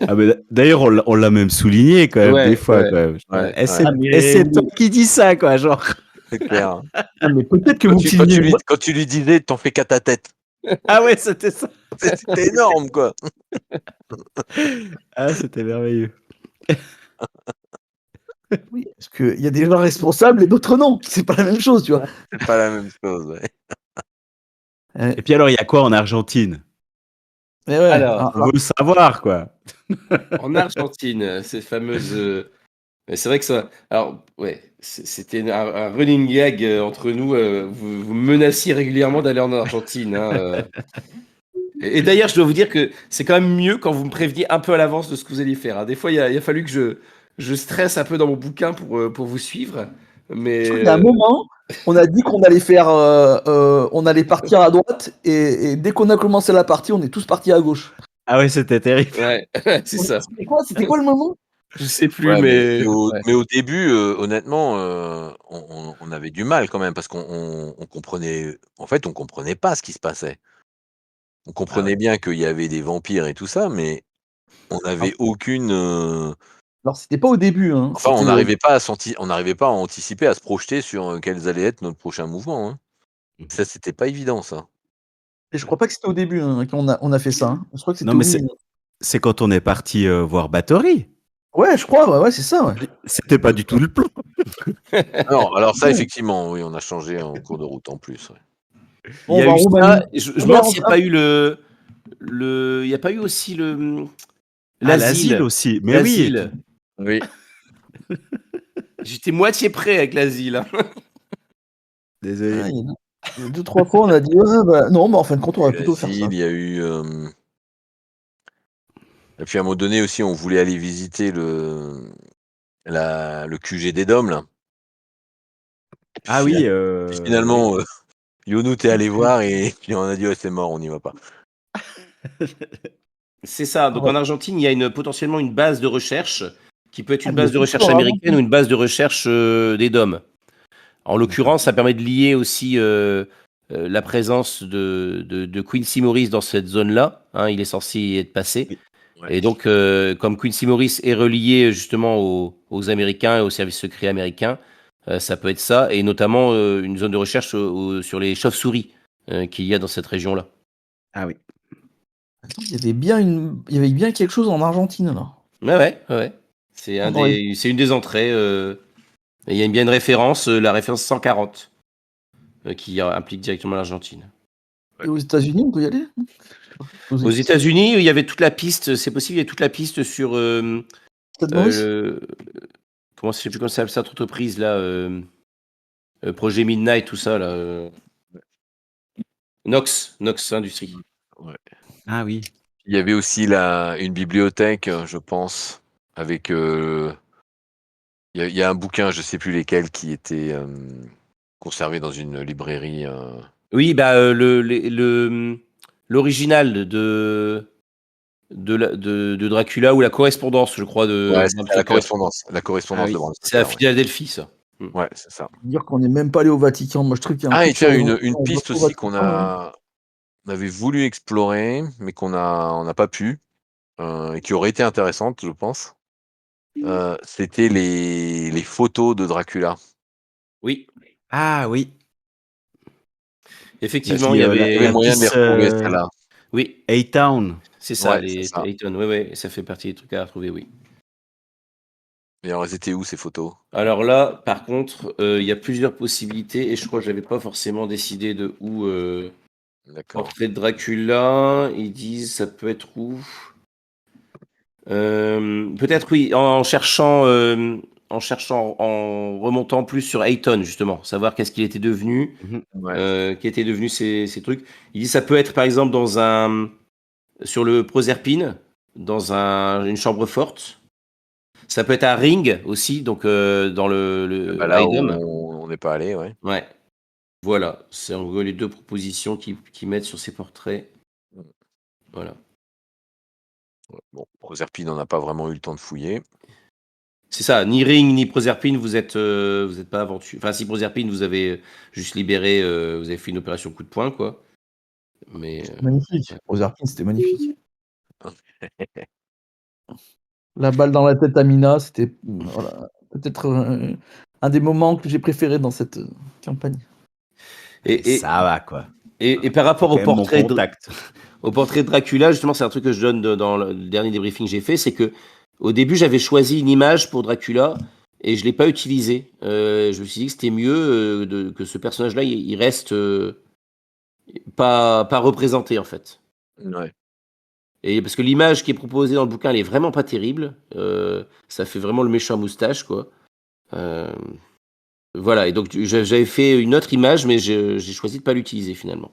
Ah, mais d'ailleurs, on l'a même souligné quand même, des Ouais, fois. ouais, Quand même. Ouais, Et c'est Ah, mais et c'est oui. toi qui dis ça, quoi, genre. c'est clair. Ah, mais peut-être que Quand vous tu, filmiez. quand tu lui disais, t'en fais qu'à ta tête. Ah ouais, c'était ça. C'était énorme, quoi. Ah, c'était merveilleux. Oui, parce qu'il y a des gens responsables et d'autres non. C'est pas la même chose, tu vois. C'est pas la même chose, ouais. Et puis alors, il y a quoi en Argentine? Mais ouais. Alors, On veut savoir, quoi. en Argentine, ces fameuses. Mais c'est vrai que ça. Alors, ouais, c'était un running gag entre nous. Vous me menaciez régulièrement d'aller en Argentine, hein. Et d'ailleurs, je dois vous dire que c'est quand même mieux quand vous me préveniez un peu à l'avance de ce que vous alliez faire, hein. Des fois, il a fallu que je stresse un peu dans mon bouquin pour vous suivre. Mais Il y a un moment, on a dit qu'on allait faire, on allait partir à droite, et dès qu'on a commencé la partie, on est tous partis à gauche. Ah ouais, c'était terrible. ouais, c'est ça. C'était quoi le moment? Je sais plus, Ouais, mais. Ouais. mais au début, honnêtement, on avait du mal quand même parce on comprenait. En fait, on comprenait pas ce qui se passait. On comprenait bien qu'il y avait des vampires et tout ça, mais on n'avait aucune. Alors c'était pas au début, hein. Enfin, on C'était, n'arrivait pas on n'arrivait pas à anticiper, à se projeter sur quels allaient être notre prochain mouvement, hein. Ça, c'était pas évident, ça. et je crois pas que c'était au début, hein, on a fait ça, hein. Je crois que c'était Non, au mais milieu. c'est quand on est parti voir Bathory. Ouais, je crois, ouais, c'est ça, ouais. C'était pas du tout le plan. Alors ça, effectivement, oui, on a changé en cours de route en plus. Ouais. Il y On a va en eu ça. Roumanie. Je me demande s'il n'y a pas eu il n'y a pas eu aussi Ah, l'asile l'asile. aussi. Mais oui. L'asile. Oui. J'étais moitié prêt avec l'asile, hein. Désolé. Ah, il y a 2-3 fois, on a dit ouais, bah, non, mais en fin de compte, on va plutôt faire ça. Il y a eu. Et puis à un moment donné aussi, on voulait aller visiter le QG des Dômes, là. Puis Ah oui. finalement, Yonou, t'es allé voir et puis on a dit, ouais, c'est mort, on n'y va pas. C'est ça. Donc Ouais. en Argentine, il y a potentiellement une base de recherche qui peut être une Ah, mais base de c'est recherche sûr, américaine ou une base de recherche des DOM. En l'occurrence, ça permet de lier aussi la présence de Quincy Morris dans cette zone-là, hein. Il est censé y être passé. Oui. Ouais. Et donc, comme Quincy Morris est relié justement aux Américains et aux services secrets américains, ça peut être ça, et notamment une zone de recherche sur les chauves-souris qu'il y a dans cette région-là. Ah oui. Il y avait bien quelque chose en Argentine, là. Ouais. C'est Ouais. c'est une des entrées. Et il y a bien une référence, la référence 140, qui implique directement l'Argentine. Et aux États-Unis, on peut y aller? Aux États-Unis, il y avait toute la piste, c'est possible, il y a toute la piste sur Stade Maurice? je sais plus comment ça s'appelle cette entreprise là, Projet Midnight, tout ça là. Nox Industries. Ouais. Ah oui. Il y avait aussi une bibliothèque, je pense, avec. Il y a un bouquin, je sais plus lesquels, qui était conservé dans une librairie. Oui, bah l'original de Dracula ou la correspondance, je crois, Ouais, de c'est Bram la Stoker. correspondance. La correspondance Ah oui. de Bram C'est à Stoker, ouais. Philadelphie, ça. Ouais, c'est ça. Dire qu'on n'est même pas allé au Vatican. Moi, je trouve qu'il y a un Ah, et truc sur tiens, les une Vatican, on va piste pas au aussi qu'on Vatican, hein. on avait voulu explorer, mais on n'a pas pu, et qui aurait été intéressante, je pense. C'était les photos de Dracula. Oui, Ah oui. effectivement, Il il y y avait avait. La moyen de les piste retrouver, celles-là. Oui, A-Town. c'est ça, Ouais, c'est les ça. Ayton. Oui, ça fait partie des trucs à retrouver, oui. Et alors, elles étaient où, ces photos? Alors là, par contre, il y a plusieurs possibilités et je crois que j'avais pas forcément décidé de où. D'accord. Portrait de Dracula, ils disent ça peut être où? Peut-être oui, en cherchant, en remontant plus sur Ayton justement, savoir qu'est-ce qu'il était devenu, Ouais. qui étaient devenus ces trucs. Il dit ça peut être par exemple sur le Proserpine, dans une chambre forte. Ça peut être à Ring aussi, donc dans le Là où Item. on n'est pas allé, ouais. Ouais. Voilà, c'est en gros les deux propositions qui mettent sur ces portraits. Voilà. Bon, Proserpine, on n'a pas vraiment eu le temps de fouiller. C'est ça, ni Ring ni Proserpine, vous êtes pas aventureux. Enfin, si Proserpine, vous avez juste libéré, vous avez fait une opération coup de poing, quoi. Mais Magnifique. Proserpine, c'était magnifique. La balle dans la tête à Mina, c'était voilà, peut-être un des moments que j'ai préférés dans cette campagne. et, Ça va, quoi. et par C'est rapport quand au même mon portrait, contact. au portrait de Dracula, justement, c'est un truc que je donne dans le dernier débriefing que j'ai fait, c'est que au début, j'avais choisi une image pour Dracula et je l'ai pas utilisée. Je me suis dit que c'était mieux que ce personnage-là, il reste pas représenté en fait. Ouais. Et parce que l'image qui est proposée dans le bouquin, elle est vraiment pas terrible. Ça fait vraiment le méchant moustache, quoi. Euh, voilà. Et donc j'avais fait une autre image, mais j'ai choisi de pas l'utiliser finalement.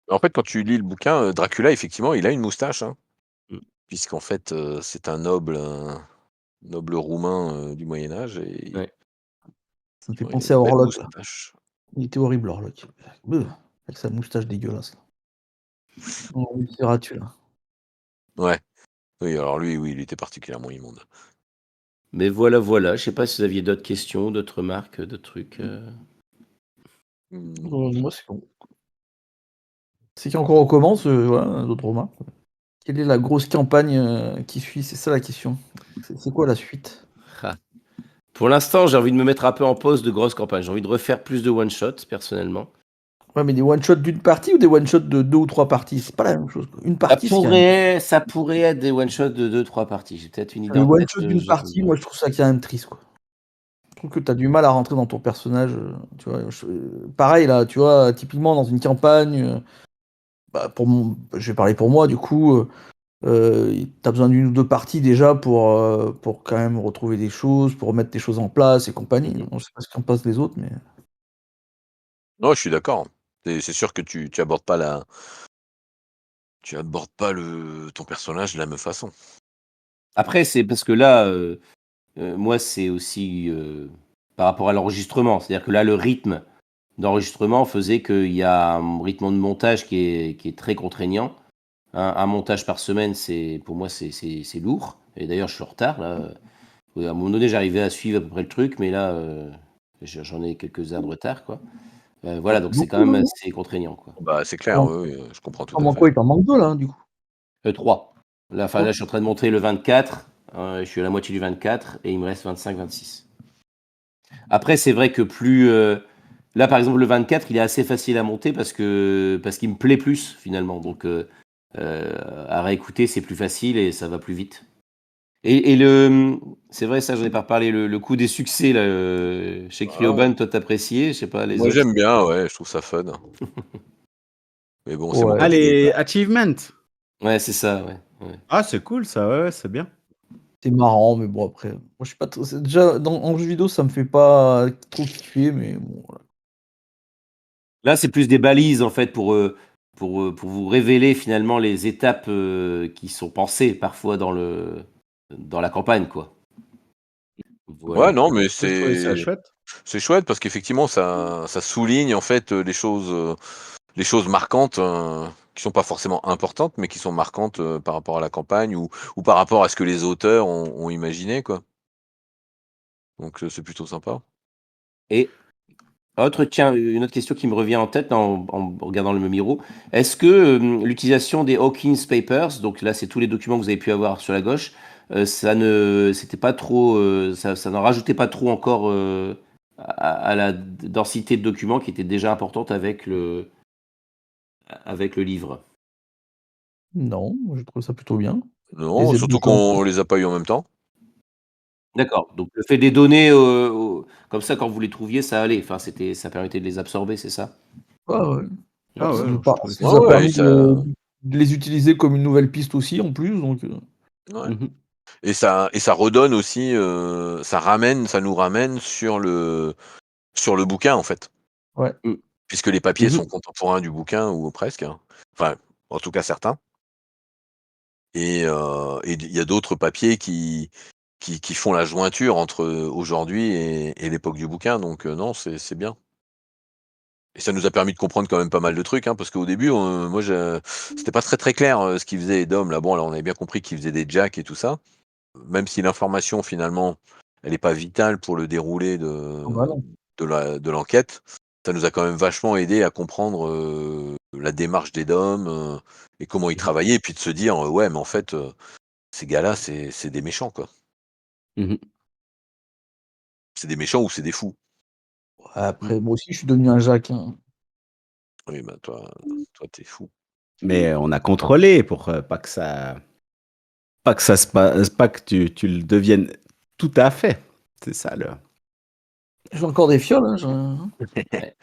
En fait, quand tu lis le bouquin, Dracula, effectivement, il a une moustache, hein, Mm. puisqu'en fait, c'est un noble roumain du Moyen Âge et Ouais. Ça me fait il a penser à une belle Orlok, là. moustache. Il était horrible, Orlok. Avec sa moustache dégueulasse. Dans Nosferatu, là. Ouais. Oui, alors lui, oui, il était particulièrement immonde. Mais voilà, voilà. Je sais pas si vous aviez d'autres questions, d'autres remarques, d'autres trucs. Mmh. Moi, c'est bon. C'est quand on recommence, voilà, d'autres remarques. Quelle est la grosse campagne qui suit? C'est ça la question. C'est quoi la suite? Ah. Pour l'instant, j'ai envie de me mettre un peu en pause de grosses campagnes. J'ai envie de refaire plus de one-shot, personnellement. Ouais, mais des one-shots d'une partie ou des one-shots de 2 ou 3 parties? C'est pas la même chose, quoi. Une partie, c'est quand même Ça pourrait être des one-shots de 2-3 parties. J'ai peut-être une idée le en tête. one-shot d'une partie, moi, je trouve ça quand même triste, quoi. Je trouve que tu as du mal à rentrer dans ton personnage, tu vois? Pareil, là, tu vois, typiquement dans une campagne, bah, je vais parler pour moi, du coup, tu as besoin d'une ou 2 parties déjà pour quand même retrouver des choses, pour remettre des choses en place et compagnie. Mmh. Je sais pas ce qu'en pensent les autres, mais Non, je suis d'accord. C'est sûr que tu abordes pas ton personnage de la même façon. Après, c'est parce que là, moi, c'est aussi par rapport à l'enregistrement. C'est-à-dire que là, le rythme d'enregistrement faisait qu'il y a un rythme de montage qui est très contraignant. Un montage par semaine, pour moi, c'est lourd. Et d'ailleurs, je suis en retard. Là. À un moment donné, j'arrivais à suivre à peu près le truc, mais là, j'en ai quelques heures de retard, quoi. Voilà, donc c'est quand beaucoup, même là, non? assez contraignant, quoi. Bah, c'est clair, Comment oui, oui, je comprends tout à comment fait. quoi, il t'en manque 2 là, du coup? 3. Là, enfin, là, je suis en train de montrer le 24. Je suis à la moitié du 24 et il me reste 25-26. Après, c'est vrai que là, par exemple, le 24, il est assez facile à monter parce qu'il me plaît plus, finalement. Donc, à réécouter, c'est plus facile et ça va plus vite. Et c'est vrai, ça, j'en ai pas reparlé, le coup des succès là, chez Ah, Cryoban, toi, t'appréciais, je sais pas, les moi, autres. j'aime bien, ouais, je trouve ça fun. Mais bon, c'est mon Ouais. Ah, petit les détail. achievements. Ouais, c'est ça, ouais. Ouais. Ah, c'est cool ça, ouais, ouais, c'est bien. C'est marrant, mais bon, après, moi, je suis pas trop c'est déjà en jeu vidéo, ça me fait pas trop kiffer, mais bon, voilà. Là, c'est plus des balises, en fait, pour vous révéler, finalement, les étapes qui sont pensées, parfois, dans la campagne, quoi. Ouais, Voilà. non, mais J'ai trouvé ça chouette. c'est chouette parce qu'effectivement, ça souligne en fait les choses marquantes qui sont pas forcément importantes, mais qui sont marquantes par rapport à la campagne ou par rapport à ce que les auteurs ont imaginé, quoi. Donc c'est plutôt sympa. Et tiens, une autre question qui me revient en tête en regardant le Miro. Est-ce que l'utilisation des Hawkins Papers, donc là, c'est tous les documents que vous avez pu avoir sur la gauche, c'était pas trop, ça n'en rajoutait pas trop encore à la densité de documents qui était déjà importante avec le livre. Non, moi, je trouve ça plutôt bien. Non, Les aides de surtout camp. qu'on les a pas eu en même temps. D'accord. Donc le fait des données, comme ça, quand vous les trouviez, ça allait. Enfin, ça permettait de les absorber, c'est ça? Ah ouais. Ouais, Ah c'est ouais, bien. je trouvais Ça ça Ouais, nous a ouais, sympa. permis de les utiliser comme une nouvelle piste aussi, en plus, donc ouais. Mhm. Et ça redonne aussi, ça nous ramène sur le bouquin en fait. ouais. Mm. Puisque les papiers sont Mhm. contemporains du bouquin ou presque, hein. Enfin, en tout cas certains. Et il y a d'autres papiers qui font la jointure entre aujourd'hui et l'époque du bouquin, donc non, c'est bien. Et ça nous a permis de comprendre quand même pas mal de trucs, hein, parce qu'au début, moi, c'était pas très, très clair, ce qu'il faisait Edom. Là, bon, alors on avait bien compris qu'il faisait des jacks et tout ça. Même si l'information finalement, elle est pas vitale pour le déroulé Oh, bah non. de l'enquête, ça nous a quand même vachement aidé à comprendre, la démarche d'Edom, et comment il Mmh. travaillait et puis de se dire: «Ouais, mais en fait, ces gars-là, c'est des méchants, quoi. Mmh. C'est des méchants ou c'est des fous». Mmh. Après, moi aussi, je suis devenu un Jacques, hein. Oui, bah, toi, tu fou. Mais on a contrôlé pour, pas que ça se passe pas que tu le deviennes tout à fait. C'est ça le J'ai encore des fioles, hein, je Ouais.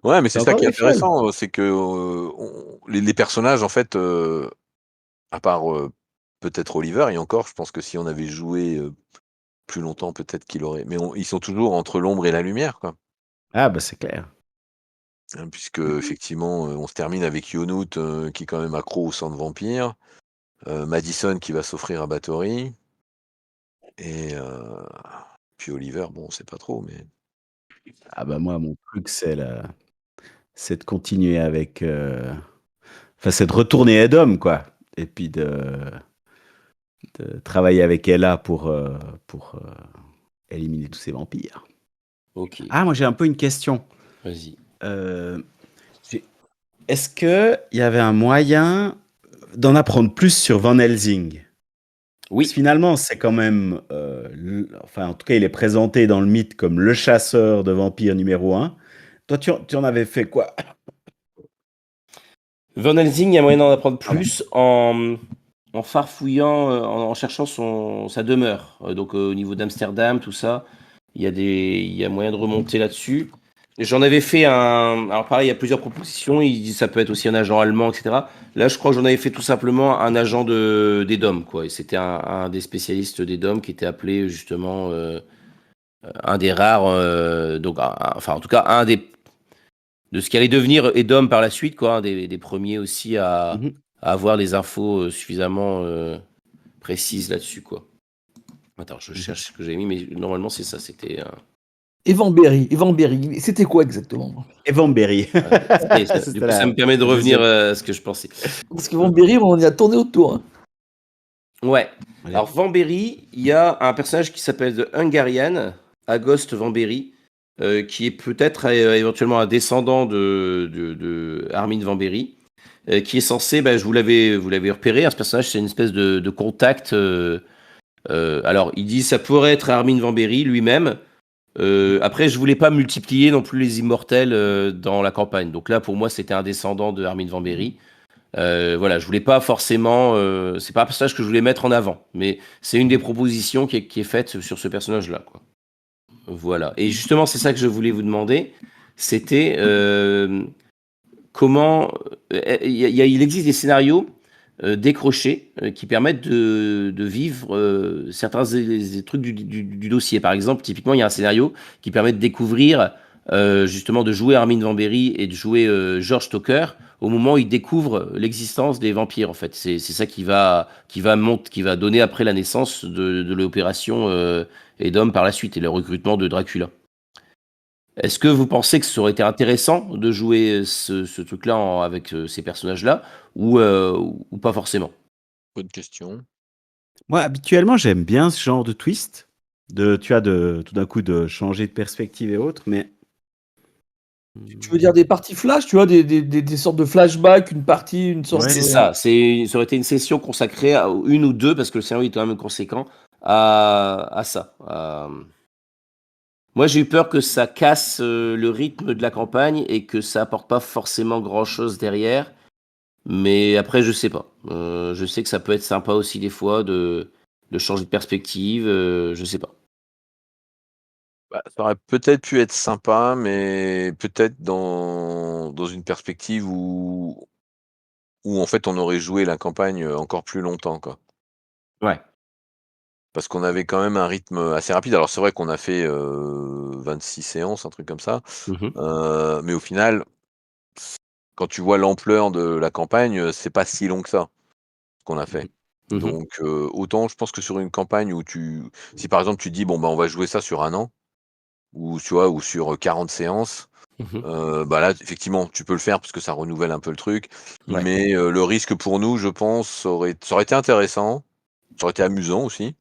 Ouais, mais tu c'est ça encore qui est des fioles? intéressant, c'est que, on les personnages en fait, à part, peut-être Oliver et encore, je pense que si on avait joué, plus longtemps, peut-être qu'il aurait mais ils sont toujours entre l'ombre et la lumière, quoi. Ah bah, c'est clair. Hein, puisque effectivement, on se termine avec Yonut, qui est quand même accro au sang de vampire, Madison qui va s'offrir à Bathory et puis Oliver, bon, on sait pas trop, mais Ah bah, moi, mon truc, c'est de continuer avec, enfin, c'est de retourner Edom, quoi et puis de travailler avec Ella pour, éliminer tous ces vampires. Ok, Ah, moi, j'ai un peu une question. vas-y. Heu, j'ai est-ce qu'il y avait un moyen d'en apprendre plus sur Van Helsing? Parce que Oui, finalement, c'est quand même, enfin, en tout cas, il est présenté dans le mythe comme le chasseur de vampires numéro un. Toi, tu en avais fait quoi? Van Helsing, il y a moyen d'en apprendre Pardon. plus en farfouillant, en cherchant sa demeure. Donc au niveau d'Amsterdam, tout ça, il y a moyen de remonter là-dessus. J'en avais fait un. Alors pareil, il y a plusieurs propositions. Il dit ça peut être aussi un agent allemand, etc. Là, je crois que j'en avais fait tout simplement un agent des DOM, quoi. Et c'était un des spécialistes des DOM qui était appelé justement un des rares. Donc, enfin, en tout cas, un des de ce qui allait devenir Edom par la suite, quoi, un des premiers aussi Mmh. à avoir les infos suffisamment précises là-dessus, quoi. Attends, je Mmh. cherche ce que j'ai mis, mais normalement c'est ça, c'était Evan Berry, c'était quoi exactement? Evan Berry. du C'était coup ça me la permet de la revenir 2e. à ce que je pensais. Parce qu'Evan Berry, on y a tourné autour, hein. Ouais. Allez. Alors Vambéry, il y a un personnage qui s'appelle The Hungarian, Agost Vambéry, qui est peut-être éventuellement un descendant de Armin Vambéry, qui est censé, bah, vous l'avez repéré, hein, ce personnage c'est une espèce de contact. Alors il dit ça pourrait être Armin Vambéry lui-même. Après, je voulais pas multiplier non plus les immortels dans la campagne. Donc là, pour moi, c'était un descendant de Armin van Berry. Voilà, je voulais pas forcément. C'est pas un personnage que je voulais mettre en avant, mais c'est une des propositions qui est faite sur ce personnage-là, quoi. Voilà. Et justement, c'est ça que je voulais vous demander. C'était comment. Il existe des scénarios décrochés qui permettent de vivre certains des trucs du dossier. Par exemple, typiquement, il y a un scénario qui permet de découvrir, justement, de jouer Armin van Berry et de jouer George Stoker au moment où il découvre l'existence des vampires. En fait, c'est ça qui va donner après la naissance de l'opération Edom par la suite et le recrutement de Dracula. Est-ce que vous pensez que ça aurait été intéressant de jouer ce truc-là avec ces personnages-là ou pas forcément? bonne question. Moi, habituellement, j'aime bien ce genre de twist, de tout d'un coup, de changer de perspective et autres, mais Tu veux dire des parties flash, tu vois, des sortes de flashbacks, une partie, une sorte ouais. C'est de ça, ça aurait été une session consacrée à une ou deux, parce que le scénario est quand même conséquent, à ça. Moi, j'ai eu peur que ça casse le rythme de la campagne et que ça apporte pas forcément grand-chose derrière. Mais après, je sais pas. Je sais que ça peut être sympa aussi des fois de changer de perspective. Je sais pas. Bah, ça aurait peut-être pu être sympa, mais peut-être dans une perspective où en fait on aurait joué la campagne, encore plus longtemps, quoi. Ouais. Parce qu'on avait quand même un rythme assez rapide. Alors c'est vrai qu'on a fait, 26 séances, un truc comme ça, Mhm. mais au final, quand tu vois l'ampleur de la campagne, c'est pas si long que ça, ce qu'on a fait. Mmh. Donc autant je pense que sur une campagne où si par exemple tu dis: «Bon, bah, on va jouer ça sur un an» ou tu vois? Ou sur 40 séances, Mmh. bah, là effectivement tu peux le faire parce que ça renouvelle un peu le truc. Ouais. Mais le risque pour nous, je pense, ça aurait été intéressant, ça aurait été amusant aussi,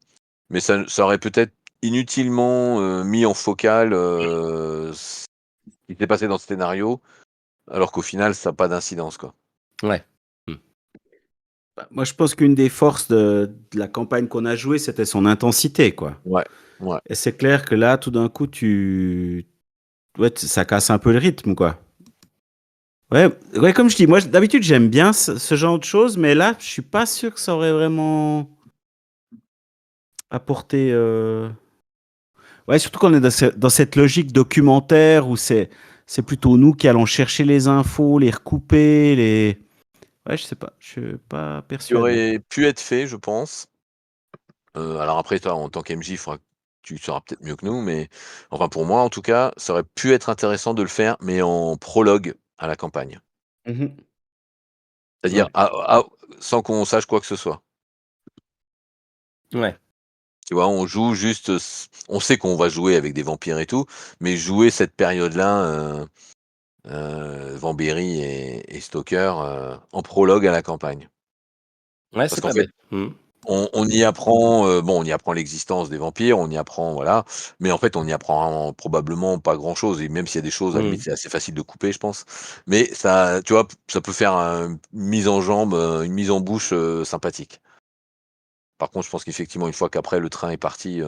mais ça aurait peut-être inutilement, mis en focale, ce qui s'est passé dans ce scénario, alors qu'au final ça a pas d'incidence, quoi. Ouais. Mmh. Bah, moi, je pense qu'une des forces de la campagne qu'on a jouée, c'était son intensité, quoi. Ouais, ouais. Et c'est clair que là, tout d'un coup, ouais, ça casse un peu le rythme, quoi. Ouais, ouais, comme je dis, moi, d'habitude, j'aime bien ce genre de choses, mais là, je suis pas sûr que ça aurait vraiment apporté. Ouais, surtout qu'on est dans cette logique documentaire où c'est plutôt nous qui allons chercher les infos, les recouper, les. Ouais, je sais pas, je suis pas Qui persuadé. aurait pu être fait, je pense. Alors après toi, en tant qu'MJ, il faudra que tu sauras peut-être mieux que nous, mais enfin pour moi en tout cas, ça aurait pu être intéressant de le faire, mais en prologue à la campagne. Mhm. C'est-à-dire Ouais. sans qu'on sache quoi que ce soit. Ouais. Tu vois? On joue juste, on sait qu'on va jouer avec des vampires et tout, mais jouer cette période-là, Vamberry et Stoker, en prologue à la campagne. Ouais, Parce c'est qu'en pas fait bête. Mmh. on y apprend, bon, on y apprend l'existence des vampires, on y apprend voilà, mais en fait, on y apprend probablement pas grand-chose et même s'il y a des choses, à la limite, Mmh. c'est assez facile de couper, je pense. Mais ça, tu vois, ça peut faire une mise en jambe, une mise en bouche, sympathique. Par contre, je pense qu'effectivement, une fois qu'après le train est parti,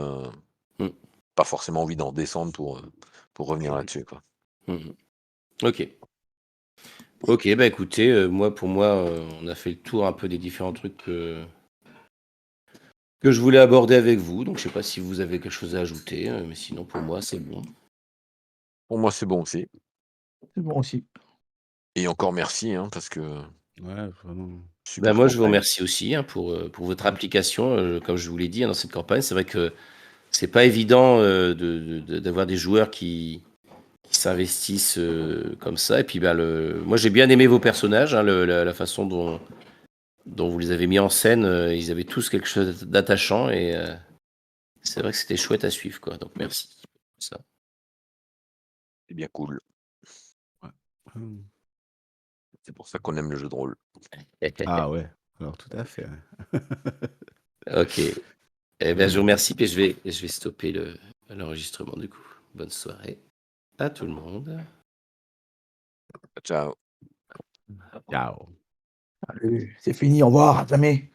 Mmh. pas forcément envie d'en descendre pour revenir là-dessus, quoi. Mmh. OK. OK, bah, écoutez, moi, pour moi, on a fait le tour un peu des différents trucs que je voulais aborder avec vous, donc je sais pas si vous avez quelque chose à ajouter, mais sinon pour moi, c'est bon. Pour moi, c'est bon aussi C'est bon aussi. et encore merci, hein, parce que Ouais, vraiment. Bah, super moi, je vous campagne. remercie aussi, hein, pour votre application, comme je vous l'ai dit, hein, dans cette campagne. C'est vrai que c'est pas évident, d'avoir des joueurs qui s'investissent, comme ça et puis, bah, moi, j'ai bien aimé vos personnages, hein, la façon dont vous les avez mis en scène, ils avaient tous quelque chose d'attachant et c'est vrai que c'était chouette à suivre, quoi, donc merci pour ça. C'est bien cool. Ouais. Hum. C'est pour ça qu'on aime le jeu de rôle. Ah ouais, alors tout à fait. Ouais. OK. Eh ben, je vous Hum. remercie, puis je vais stopper l'enregistrement du coup. Bonne soirée à tout le monde. Ciao. Ciao. Allez, c'est fini, au revoir, à jamais.